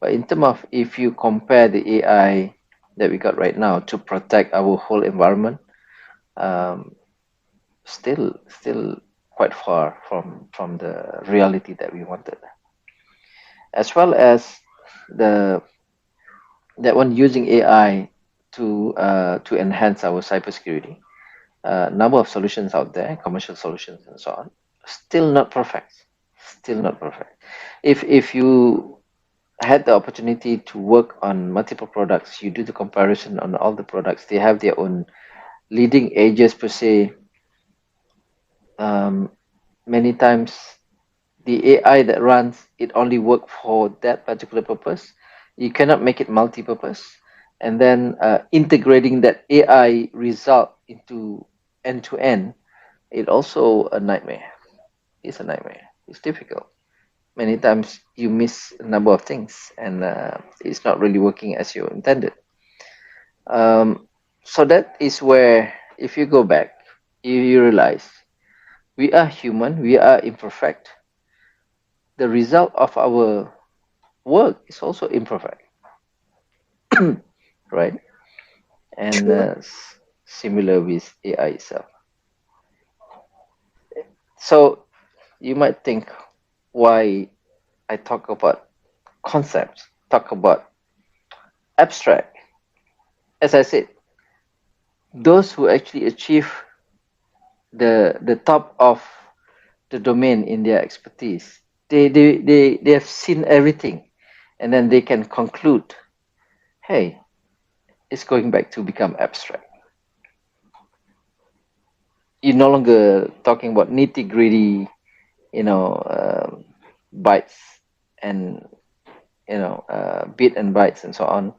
B: But in terms of if you compare the AI that we got right now to protect our whole environment, um, still quite far from the reality that we wanted. As well as the that one using AI to enhance our cybersecurity. Number of solutions out there, commercial solutions and so on, still not perfect. Still not perfect. If you had the opportunity to work on multiple products, you do the comparison on all the products. They have their own leading edges per se. Um, Many times the AI that runs it only work for that particular purpose. You cannot make it multi-purpose, and then integrating that AI result into end to end, it also a nightmare. It's a nightmare. It's difficult. Many times you miss a number of things, and it's not really working as you intended. So that is where, if you go back, you realize we are human, we are imperfect. The result of our work is also imperfect, right? And
A: True.
B: similar with AI itself. So you might think why I talk about concepts, talk about abstract. As I said, those who actually achieve the top of the domain in their expertise, they have seen everything, and then they can conclude, hey, it's going back to become abstract. You're no longer talking about nitty gritty, you know, bytes and bit and bytes and so on.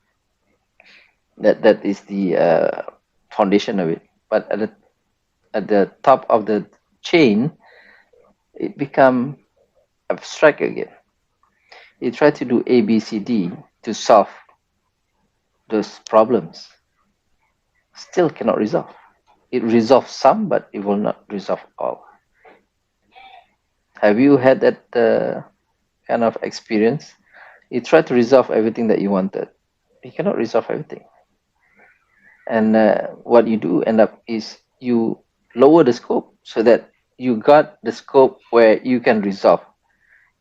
B: That is the foundation of it. But at the top of the chain, it become abstract again. You try to do A, B, C, D to solve those problems, still cannot resolve. It resolves some, but it will not resolve all. Have you had that kind of experience? You try to resolve everything that you wanted, you cannot resolve everything, and what you do end up is you lower the scope so that you got the scope where you can resolve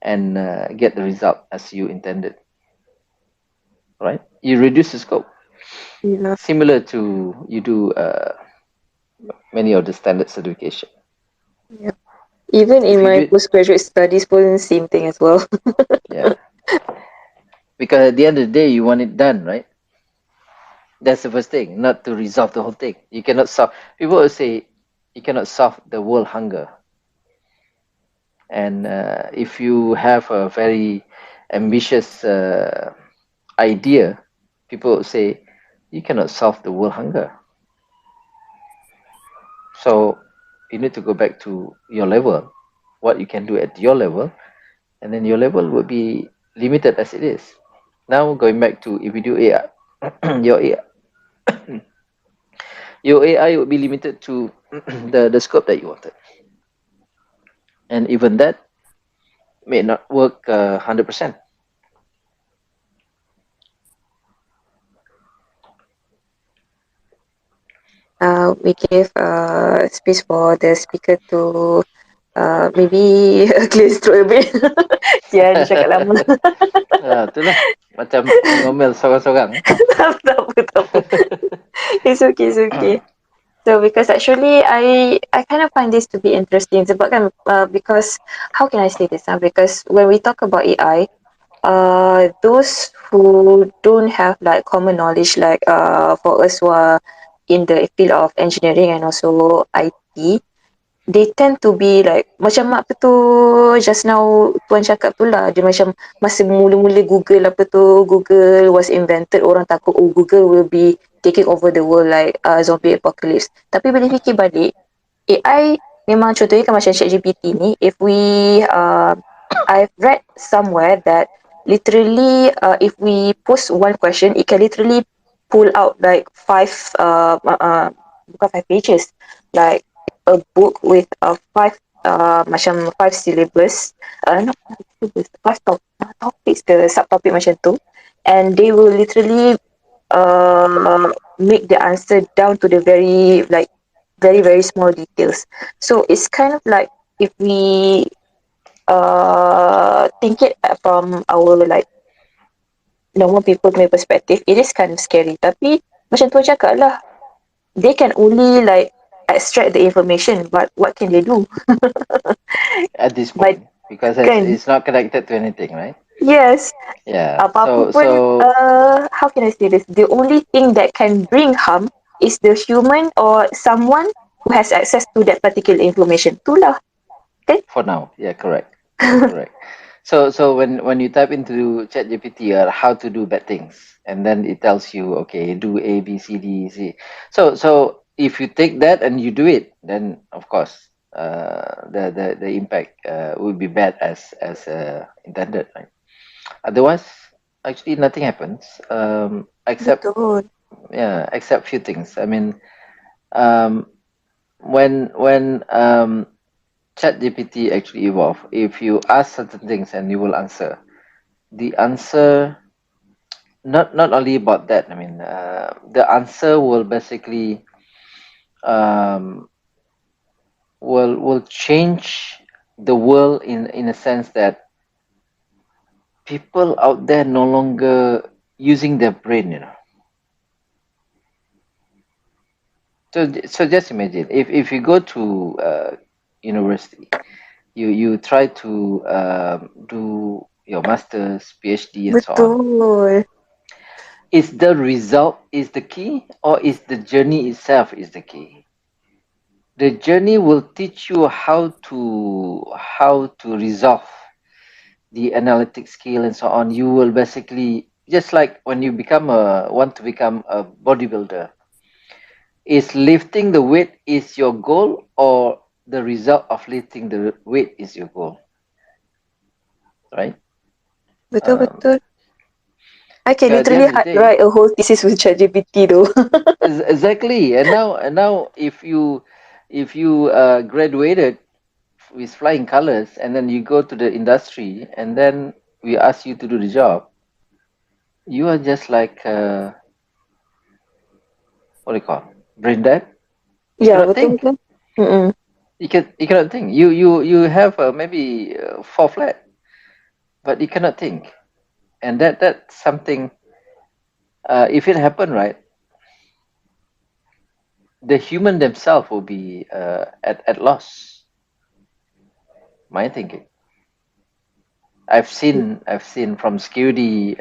B: and get the result as you intended, right? You reduce the scope,
A: Yeah.
B: similar to you do many of the standard certification.
A: Yeah. Even in
B: If you
A: my
B: do,
A: postgraduate studies, pun same thing as well.
B: yeah, because at the end of the day, you want it done, right? That's the first thing, not to resolve the whole thing. You cannot solve. People will say you cannot solve the world hunger, and if you have a very ambitious idea, people will say you cannot solve the world hunger. So you need to go back to your level, what you can do at your level, and then your level will be limited as it is. Now going back to if you do AI, your AI, your AI would be limited to the scope that you wanted, and even that may not work 100%.
A: We give space for the speaker to maybe clear his throat a bit. Ya, dia cakap lama.
B: Itulah macam ngomel seorang-seorang.
A: Tak apa, tak apa. It's okay, it's okay. So because actually I kind of find this to be interesting sebab kan because how can I say this? Because when we talk about AI, those who don't have like common knowledge like for us who are in the field of engineering and also IT, they tend to be like macam apa tu just now Tuan cakap tu lah, dia macam masa mula-mula Google apa tu, Google was invented, orang takut oh Google will be taking over the world like zombie apocalypse. Tapi bila fikir balik, AI memang contohnya kan macam ChatGPT ni, if we I've read somewhere that literally if we post one question, it can literally pull out like bukan 5 pages, like a book with five macam 5 syllabus, not 5 syllabus, 5 topics ke subtopic macam tu, and they will literally make the answer down to the very like very very small details. So it's kind of like, if we think it from our like normal people punya perspective, it is kind of scary. Tapi macam tu cakap lah, they can only like extract the information, but what can they do?
B: At this
A: But
B: point, because
A: kan,
B: it's not connected to anything, right?
A: yes,
B: Yeah.
A: apa-apa pun, how can I say this? The only thing that can bring harm is the human or someone who has access to that particular information. Itulah, kan?
B: For now, yeah, correct. Yeah, correct. So when you type into ChatGPT how to do bad things, and then it tells you, okay, do A, B, C, D, C. So if you take that and you do it, then of course, the impact will be bad as intended, right? Otherwise, actually nothing happens. Except
A: Betul.
B: yeah, except few things. I mean, um, when ChatGPT actually evolve. If you ask certain things and you will answer, the answer not only about that. I mean, the answer will basically um, will change the world in a sense that people out there no longer using their brain. You know. So just imagine if you go to university, you try to do your masters, PhD, and so on.
A: Betul.
B: Is the result is the key, or is the journey itself is the key? The journey will teach you how to resolve the analytic skill and so on. You will basically, just like when you want to become a bodybuilder, is lifting the weight is your goal, or the result of lifting the weight is your goal, right?
A: Betul,
B: um,
A: betul. I can
B: so at the end
A: literally
B: of the day,
A: write a whole thesis with ChatGPT though.
B: exactly. And now if you graduated with flying colors, and then you go to the industry, and then we ask you to do the job, you are just like what do you call, brain dead. You
A: Ya,
B: cannot
A: betul,
B: think.
A: betul. Mm-mm.
B: You cannot think. You have maybe four flat, but you cannot think. And that's something. If it happen, right, the human themselves will be at loss. My thinking. I've seen from security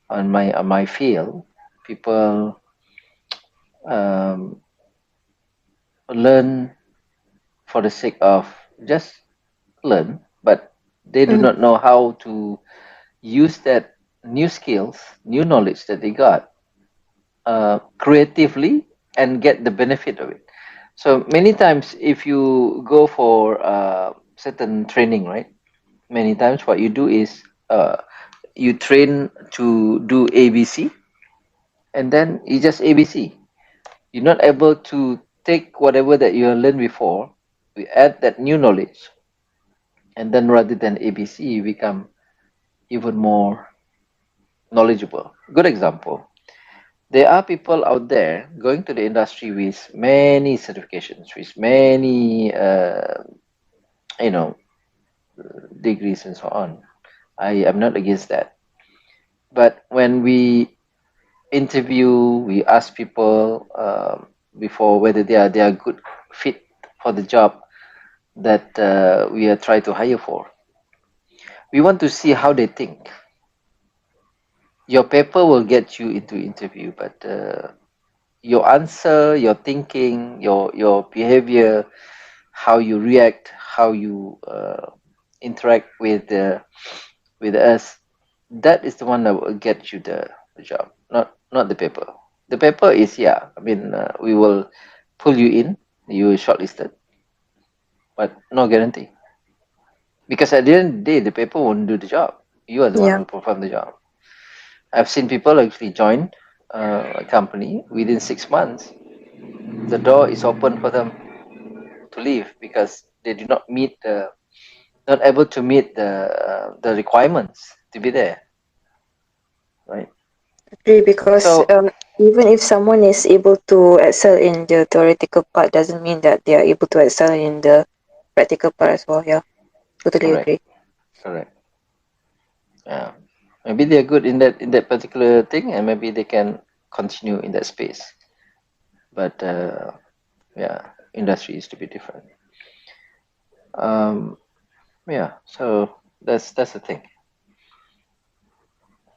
B: on my field, people um, learn for the sake of just learn, but they do
A: Mm.
B: not know how to use that new skills, new knowledge that they got creatively, and get the benefit of it. So many times, if you go for certain training, right? Many times, what you do is you train to do ABC, and then you just ABC. You're not able to take whatever that you have learned before, we add that new knowledge, and then rather than ABC, you become even more knowledgeable. Good example. There are people out there going to the industry with many certifications, with many, you know, degrees and so on. I am not against that. But when we interview, we ask people before whether they are good fit for the job that we are trying to hire for. We want to see how they think. Your paper will get you into interview, but your answer, your thinking, your behavior, how you react, how you interact with us, that is the one that will get you the job, not the paper. The paper is, yeah, I mean, we will pull you in, you are shortlisted, but no guarantee, because at the end of the day, the paper won't do the job. You are the one who
A: Ya.
B: will perform the job. I've seen people actually join a company within 6 months. The door is open for them to leave because they do not meet not able to meet the requirements to be there, right?
A: Agree, because
B: So
A: even if someone is able to excel in the theoretical part, doesn't mean that they are able to excel in the practical part as well. Yeah, totally
B: correct,
A: agree.
B: correct. Yeah, maybe they're good in that particular thing, and maybe they can continue in that space. But yeah, industry is to be different. Um, yeah, so that's the thing.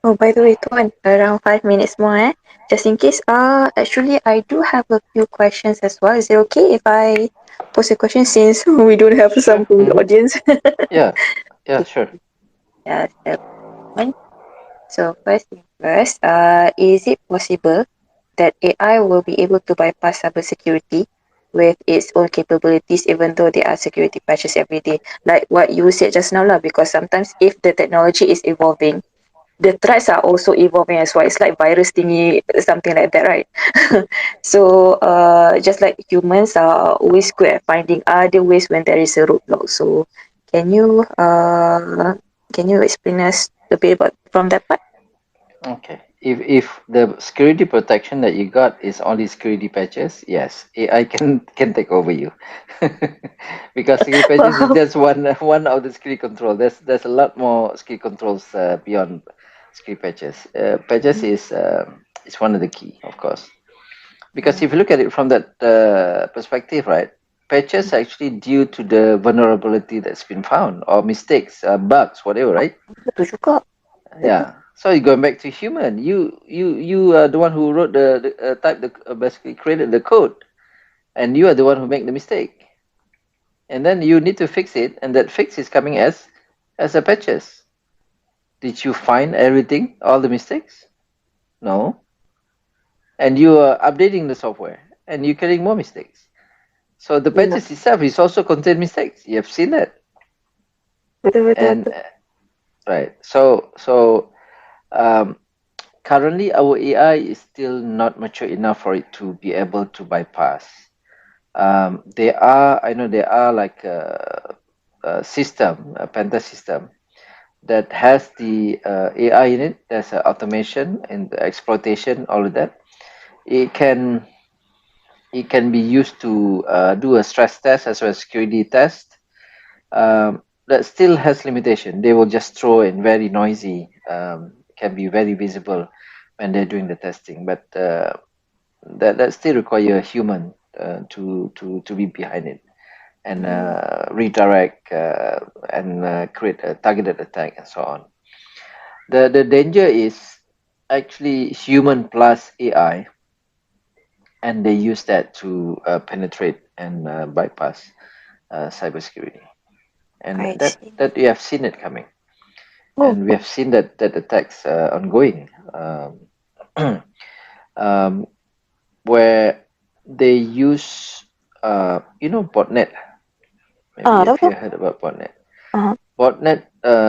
A: Oh, by the way, Tuan, around 5 minutes more, eh? Just in case. Actually, I do have a few questions as well. Is it okay if I pose a question since we don't have some
B: Sure.
A: from the audience?
B: Yeah, yeah,
A: Okay.
B: sure.
A: Yeah, so, one. So first thing first, is it possible that AI will be able to bypass cybersecurity with its own capabilities, even though there are security patches every day, like what you said just now, lah? Because sometimes if the technology is evolving, the threats are also evolving as well. It's like virus thingy, something like that, right? So, just like humans are always good at finding other ways when there is a roadblock. So, can you uh, can you explain us a bit about from that part?
B: Okay. If the security protection that you got is only security patches, yes, AI can take over you. Because security patches is
A: Wow.
B: just one of the security control. There's a lot more security controls beyond security patches. Patches is one of the key, of course. Because if you look at it from that perspective, right, patches are actually due to the vulnerability that's been found or mistakes, bugs, whatever, right?
A: Betul juga. Betul.
B: Yeah. So you're going back to human. You are the one who wrote the type the basically created the code, and you are the one who make the mistake. And then you need to fix it, and that fix is coming as a patches. Did you find everything, all the mistakes? No. And you are updating the software, and you're getting more mistakes. So the
A: Ya,
B: patches itself is also contain mistakes. You have seen that,
A: betul betul
B: and
A: betul.
B: right. So um, currently our AI is still not mature enough for it to be able to bypass. I know there are like a system, a Penta system that has the AI in it. There's automation and the exploitation, all of that. It can it can be used to do a stress test as well as security test. That still has limitation. They will just throw in very noisy, can be very visible when they're doing the testing, but that still require a human to be behind it and redirect and create a targeted attack and so on. The danger is actually human plus AI, and they use that to penetrate and bypass cybersecurity, and
A: I
B: that
A: see.
B: that we have seen it coming,
A: Oh,
B: and we have seen that attacks ongoing, um, where they use botnet. Maybe
A: tahu
B: if
A: tu.
B: you heard about botnet.
A: Uh-huh.
B: Botnet,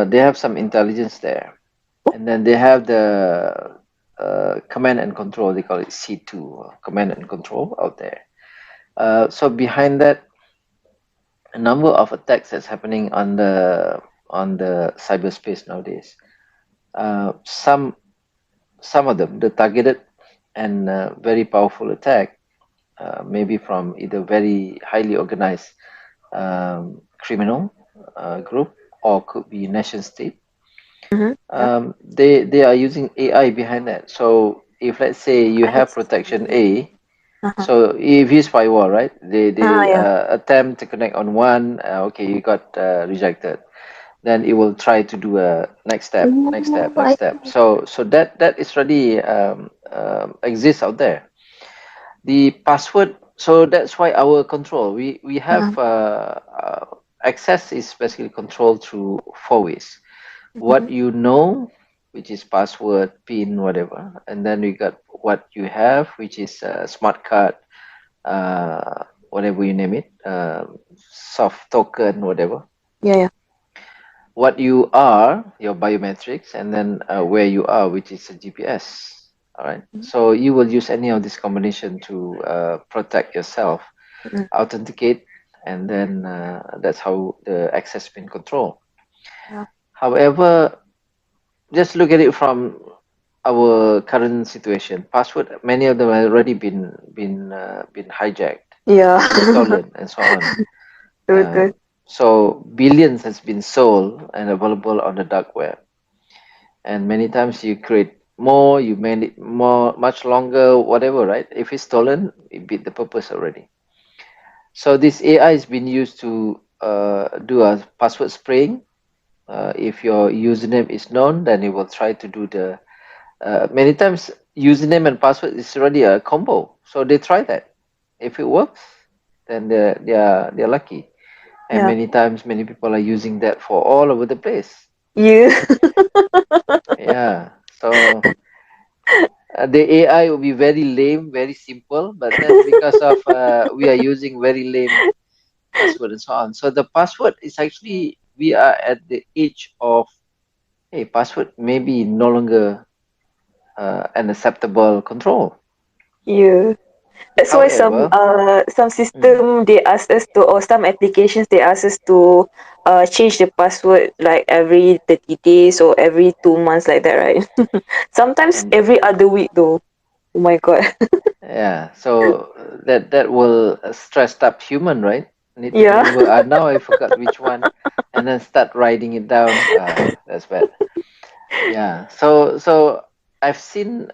B: they have some intelligence there,
A: Oh,
B: and then they have the command and control. They call it C2, command and control out there. So behind that, a number of attacks that's happening on the cyberspace nowadays. Some of them, the targeted and very powerful attack, maybe from either very highly organized criminal group or could be nation state.
A: mm-hmm. Yeah.
B: They are using AI behind that. So if let's say you
A: I
B: have protection
A: see.
B: A,
A: Uh-huh.
B: so if you firewall, right? They
A: Yeah.
B: attempt to connect on one. Okay, you got rejected. Then it will try to do a next step, next
A: Oh,
B: step,
A: I
B: next step.
A: see.
B: So that is already exists out there. The password. So that's why our control. We have
A: Uh-huh.
B: access is basically controlled through four ways.
A: Mm-hmm.
B: What you know, which is password, pin, whatever, and then we got what you have, which is smart card, whatever you name it, soft token, whatever.
A: Yeah, yeah.
B: What you are, your biometrics, and then where you are, which is a GPS. All right. So you will use any of this combination to protect yourself,
A: Mm-hmm.
B: authenticate. and then that's how the access been controlled.
A: Yeah.
B: However, just look at it from our current situation. Password, many of them have already been hijacked,
A: Yeah.
B: stolen, and so on.
A: Betul.
B: So billions has been sold and available on the dark web, and many times you create more, you made it more, much longer, whatever, right? If it's stolen, it beat the purpose already. So this AI has been used to do a password spraying. If your username is known, then it will try to do the many times username and password is already a combo. So they try that. If it works, then they're lucky. And
A: Yeah.
B: many times many people are using that for all over the place.
A: You.
B: Yeah. So the AI will be very lame, very simple, but then because of we are using very lame password and so on. So the password is actually we are at the age of hey, password maybe no longer an acceptable control.
A: You. That's why
B: However,
A: some
B: mm,
A: system they ask us to, or some applications they ask us to change the password like every 30 days or every 2 months like that, right? Sometimes
B: and
A: every other week though. Oh my god.
B: yeah, so that will stressed up human, right? Need to
A: Yeah.
B: remember. Now I forgot which one, and then start writing it down. That's bad. Yeah. So I've seen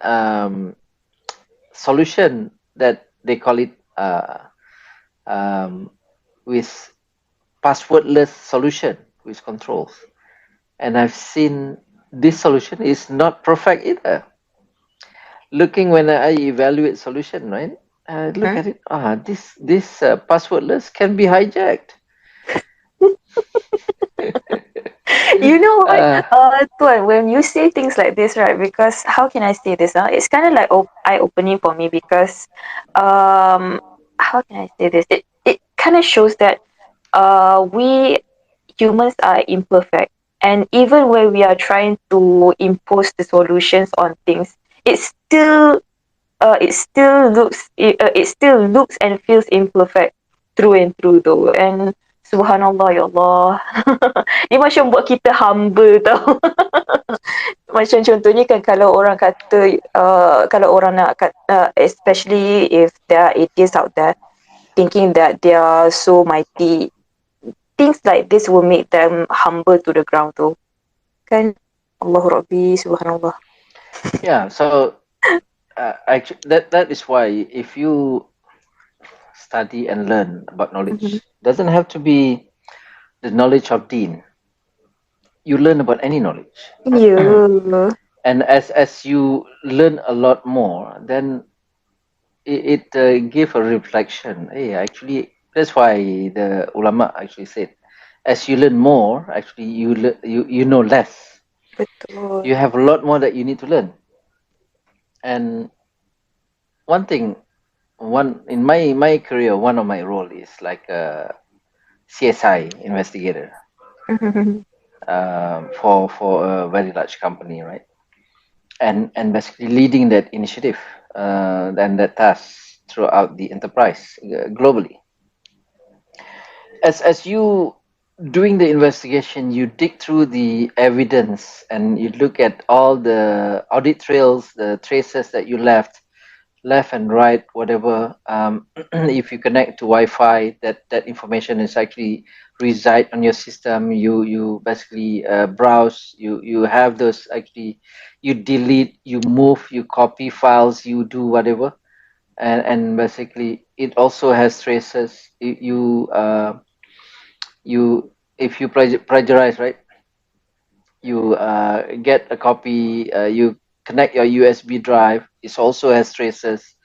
B: solution that they call it um, with passwordless solution with controls, and I've seen this solution is not perfect either. Looking when I evaluate solution, right? Look
A: Mhm.
B: at it. This passwordless can be hijacked.
A: You know what,
B: uh,
A: Tuan, when you say things like this, right? Because how can I say this? It's kind of like eye opening for me because, um, how can I say this? It kind of shows that we humans are imperfect, and even when we are trying to impose the solutions on things, it still looks and feels imperfect through and through though. And subhanallah, ya Allah. Dia macam buat kita humble tau. Macam contohnya kan kalau orang kata kalau orang nak especially if there are atheists out there thinking that they are so mighty, things like this will make them humble to the ground though. Kan? Allahu Rabbi, subhanallah.
B: yeah. So actually, that is why if you study and learn about
A: Mhm.
B: knowledge, doesn't have to be the knowledge of Deen. You learn about any knowledge,
A: Ya.
B: and as you learn a lot more, then it give a reflection. Hey, actually, that's why the ulama actually said, as you learn more, actually you know less.
A: Betul.
B: You have a lot more that you need to learn. And one thing, one in my career, one of my role is like a CSI investigator for a very large company, right? And basically leading that initiative and that task throughout the enterprise globally. As you doing the investigation, you dig through the evidence and you look at all the audit trails, the traces that you left and right, whatever. If you connect to Wi-Fi, that information is actually reside on your system. You basically browse. You have those actually. You delete, you move, you copy files, you do whatever, and basically it also has traces. You if you plagiarize, right? You get a copy. You connect your USB drive. It also has traces,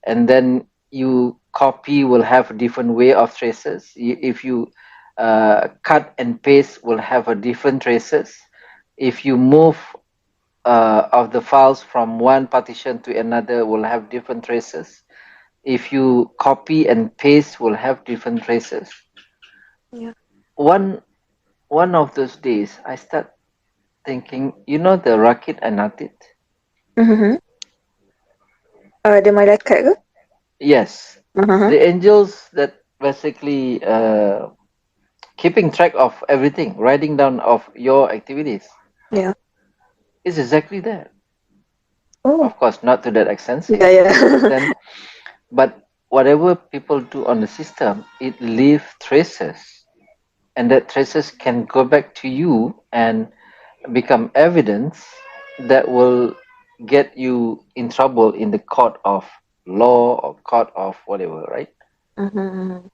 B: and then you copy will have a different way of traces. If you cut and paste will have a different traces. If you move of the files from one partition to another will have different traces. If you copy and paste will have different traces.
A: Ya.
B: one one of those days I start thinking, the Rakit and Natit.
A: Mhm. Ada malaikat ke?
B: Yes,
A: Mhm.
B: the angels that basically keeping track of everything, writing down of your activities.
A: Yeah.
B: It's exactly that.
A: Oh.
B: Of course, not to that
A: Yeah, yeah.
B: extent, but whatever people do on the system, it leaves traces, and that traces can go back to you and become evidence that will get you in trouble in the court of law or court of whatever, right?
A: Mm-hmm.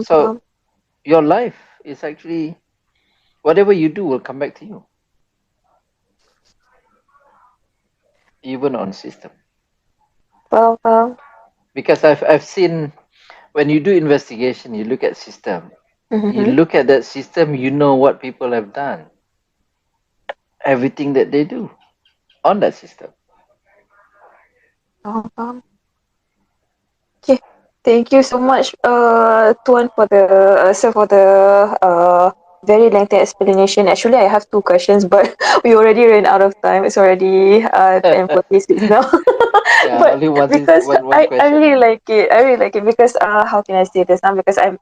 B: So your life is actually whatever you do will come back to you, even on system.
A: Faham.
B: Because I've seen when you do investigation, you look at system. You
A: Mm-hmm.
B: look at that system, you know what people have done, everything that they do on that system.
A: Faham. Okay. Thank you so much, Tuan, for the very lengthy explanation. Actually, I have two questions, but we already ran out of time. It's already 10:46 now.
B: Yeah,
A: But
B: only
A: because
B: one
A: I
B: question.
A: really like it. I really like it because how can I say this now? Because I'm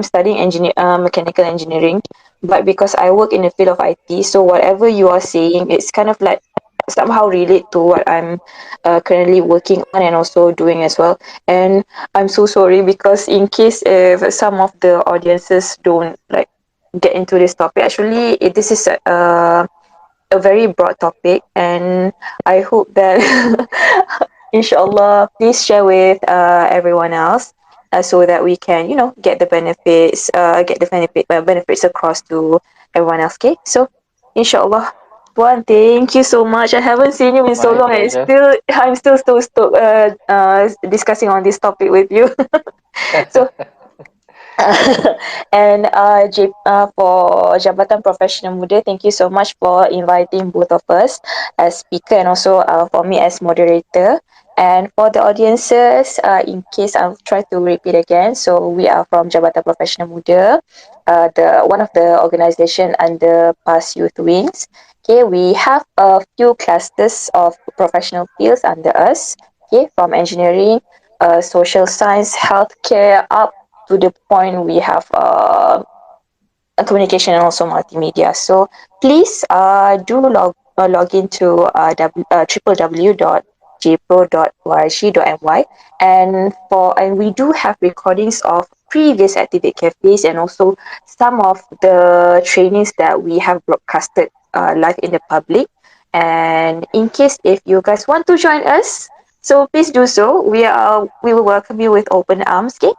A: studying mechanical engineering, but because I work in the field of IT, so whatever you are saying, it's kind of like somehow relate to what I'm currently working on and also doing as well. And I'm so sorry because in case if some of the audiences don't like get into this topic, actually this is a very broad topic, and I hope that inshallah please share with everyone else so that we can get the benefits across to everyone else. Okay, so inshallah. Tuan, thank you so much. I haven't seen you in so
B: My
A: long, and
B: pleasure.
A: I'm still so stoked discussing on this topic with you. So and for Jabatan Profesional Muda, thank you so much for inviting both of us as speaker and also for me as moderator. And for the audiences, in case I'll try to repeat again, so we are from Jabatan Profesional Muda, the one of the organisation under Past Youth Wings. Okay, we have a few clusters of professional fields under us. Okay, from engineering, social science, healthcare, up to the point we have communication and also multimedia. So please do log into www.jpro.org.my, and we do have recordings of previous activate cafes and also some of the trainings that we have broadcasted live in the public. And in case if you guys want to join us, so please do so. We will welcome you with open arms. Okay,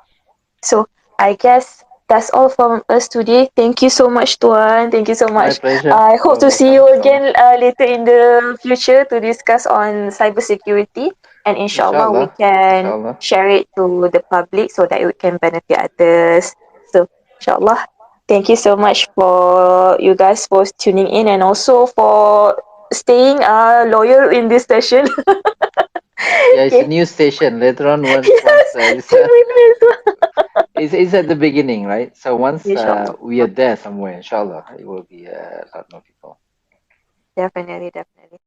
A: so I guess that's all from us today. Thank you so much, Tuan. Thank you so
B: My
A: much.
B: pleasure.
A: I hope
B: You're
A: to see
B: welcome,
A: you
B: inshallah.
A: again later in the future to discuss on cybersecurity. And inshallah, we
B: Inshallah.
A: can
B: Inshallah.
A: share it to the public so that it can benefit others. So, inshallah, thank you so much for you guys for tuning in and also for staying loyal in this session.
B: Yeah, it's a
A: Okay.
B: new station. Later on, once
A: Yes,
B: this,
A: 10 minutes.
B: it's at the beginning, right? So once
A: Inshallah.
B: we are there somewhere, inshallah, it will be a lot more people.
A: Definitely, definitely.